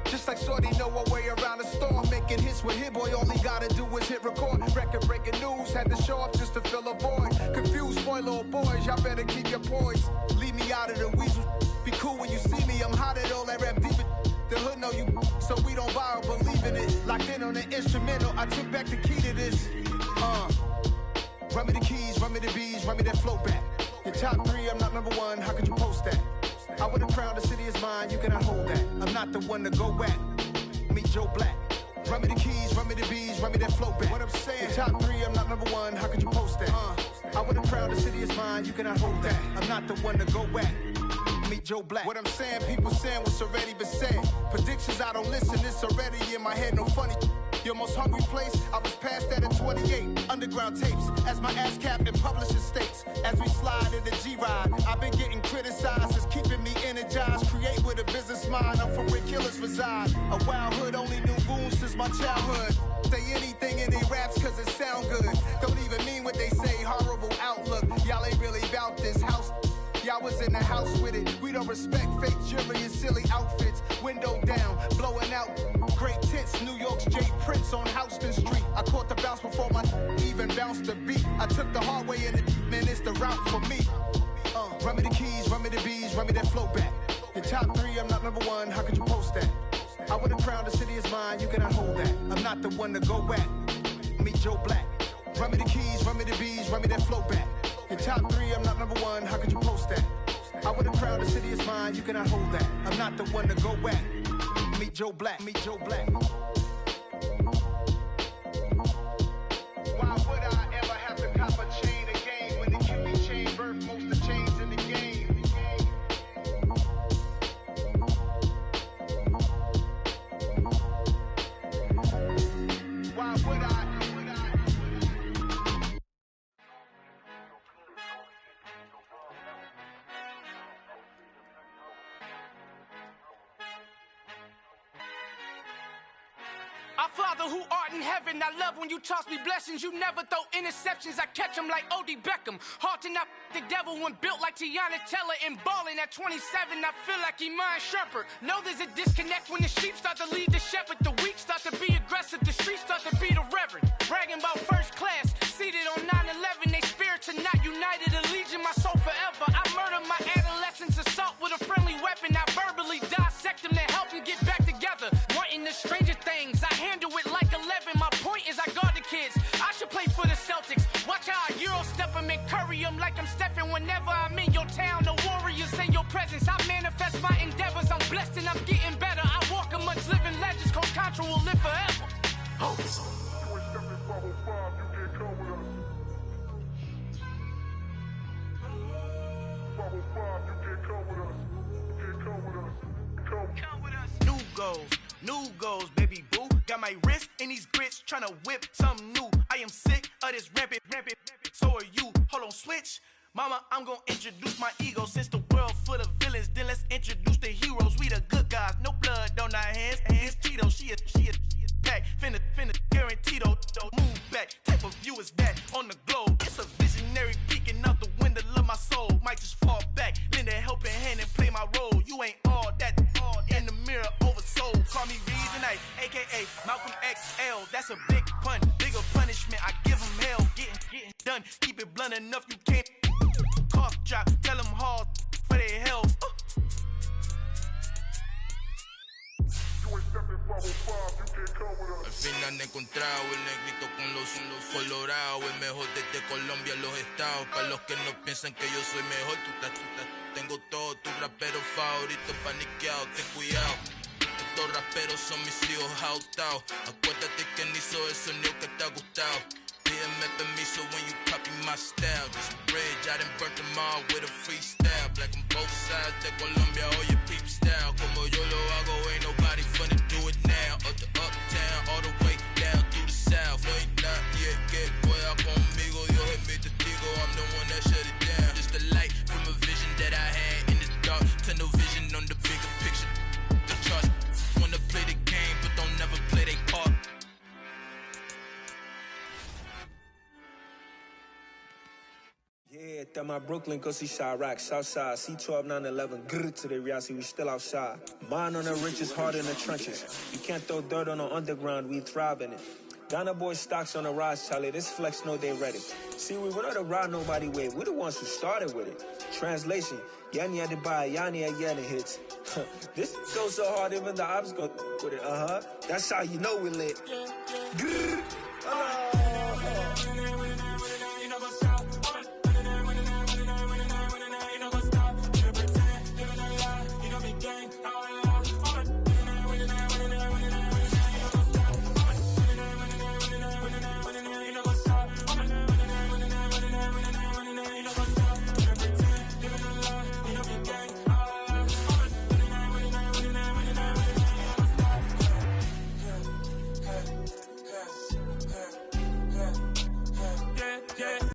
Speaker 15: Just like Shorty know her way around the storm. Making hits with Hit Boy, all he gotta do is hit record. Record breaking news, had to show up just to fill a void. Confused boy, little boys, y'all better keep your poise. Leave me out of the weasel. Be cool when you see me, I'm hot at all that rap deep. The hood know you, so we don't borrow, believe in it. Locked in on the instrumental, I took back the key to this. Run me the keys, run me the bees, run me that flow back. Your top three, I'm not number one, how could you post that? I would have crowned the city is mine, you cannot hold that. I'm not the one to go at. Meet Joe Black. Run me the keys, run me the bees, run me that flow back. What I'm saying, your top three, I'm not number one, how could you post that? I would have crowned the city is mine, you cannot hold that. I'm not the one to go at. Meet Joe Black. What I'm saying, people saying what's already been said. Predictions, I don't listen, it's already in my head, no funny. Your most hungry place, I was past that at 28. Underground tapes, as my ass capped in publishing states. As we slide in the G-Ride, I've been getting criticized as keeping me energized. Create with a business mind, I'm from where killers reside. A wild hood, only knew goons since my childhood. Say anything in they raps cause it sound good. Don't even mean what they say, horrible outlook. Y'all ain't really about this house. Y'all was in the house with it. We don't respect fake jewelry and silly outfits. Window down, blowing out great tits. New York's J. Prince on Houston Street. I caught the bounce before my even bounced the beat. I took the hard way in it, man, it's the route for me. Run me the keys, run me the bees, run me that flow back. Your top three, I'm not number one, how could you post that? I would have crowned the city is mine, you cannot hold that. I'm not the one to go at. Meet Joe Black. Run me the keys, run me the bees, run me that flow back. Your top three, I'm not number one, how could you post that? I would have crowned the city is mine, you cannot hold that. I'm not the one to go at. Meet Joe Black, meet Joe Black. Why would I ever have to cop a chain again when the QB chain birthed most of the chains in the game? Why would I?
Speaker 16: Our Father who art in heaven, I love when you toss me blessings. You never throw interceptions, I catch them like O.D. Beckham. Hard to not the devil when built like Tiana Teller. And balling at 27, I feel like Iman Shumpert. Know there's a disconnect when the sheep start to lead the shepherd. The weak start to be aggressive, the streets start to be the reverend. Bragging about first class, seated on 9/11. They spirits are not united, a legion, my soul forever. I murder my adolescence, assault with a friendly weapon. I verbally dissect them to help them get back together. Wanting the stranger things, I handle it like 11. My point is I guard the kids. I should play for the Celtics. Watch how I Euro step them and curry them like I'm Stephen. Whenever I'm in your town, the Warriors in your presence. I manifest my endeavors. I'm blessed and I'm getting better. I walk amongst living legends. Coach Contra will live forever. Oh.
Speaker 17: New goals, baby boo. Got my wrist in these grits, tryna whip something new. I am sick of this rampant. So are you. Hold on, switch. Mama, I'm gonna introduce my ego. Since the world full of villains, then let's introduce the heroes. We the good guys, no blood on our hands. Hands Cheeto, she a pack. Finna punishment, I give them hell. Getting done, keep it blunt enough, you can't cough drop. Tell them hard for their health.
Speaker 18: Al final he encontrado el negrito con los colorados, el mejor desde Colombia a los estados. Para los que no piensan que yo soy mejor, tengo todo, tu rapero favorito paniqueado, ten cuidado. Estos raperos son mis hijos jautados. Acuérdate que ni hizo el sonido que te ha gustado. Pídeme permiso when you copy my style. This bridge, I done burnt them all with a freestyle. Black on both sides de Colombia, oye peep style. Como yo lo hago, ain't nobody finna do it now. Up to uptown, all the way down through the south. No ain't not yet, que pueda conmigo. Dios es mi testigo, I'm the one that shut it down. Just a light from a vision that I had in the dark. Tunnel vision on the bigger picture. The trust, wanna play the game, but don't never play their part.
Speaker 19: Yeah, that my Brooklyn, go see Chirac, Southside, C12, 911, grrr to the Riasi, we still outside. Mine on the richest, heart in the trenches. You can't throw dirt on the underground, we thrive in it. Ghana boys stocks on the rise, Charlie, this flex know they ready. See, we were not to ride nobody way, we the ones who started with it. Translation, Yanni had to buy, Yanni had Yanni hits. This goes so hard, even the ops go with it, That's how you know we lit. Grrr.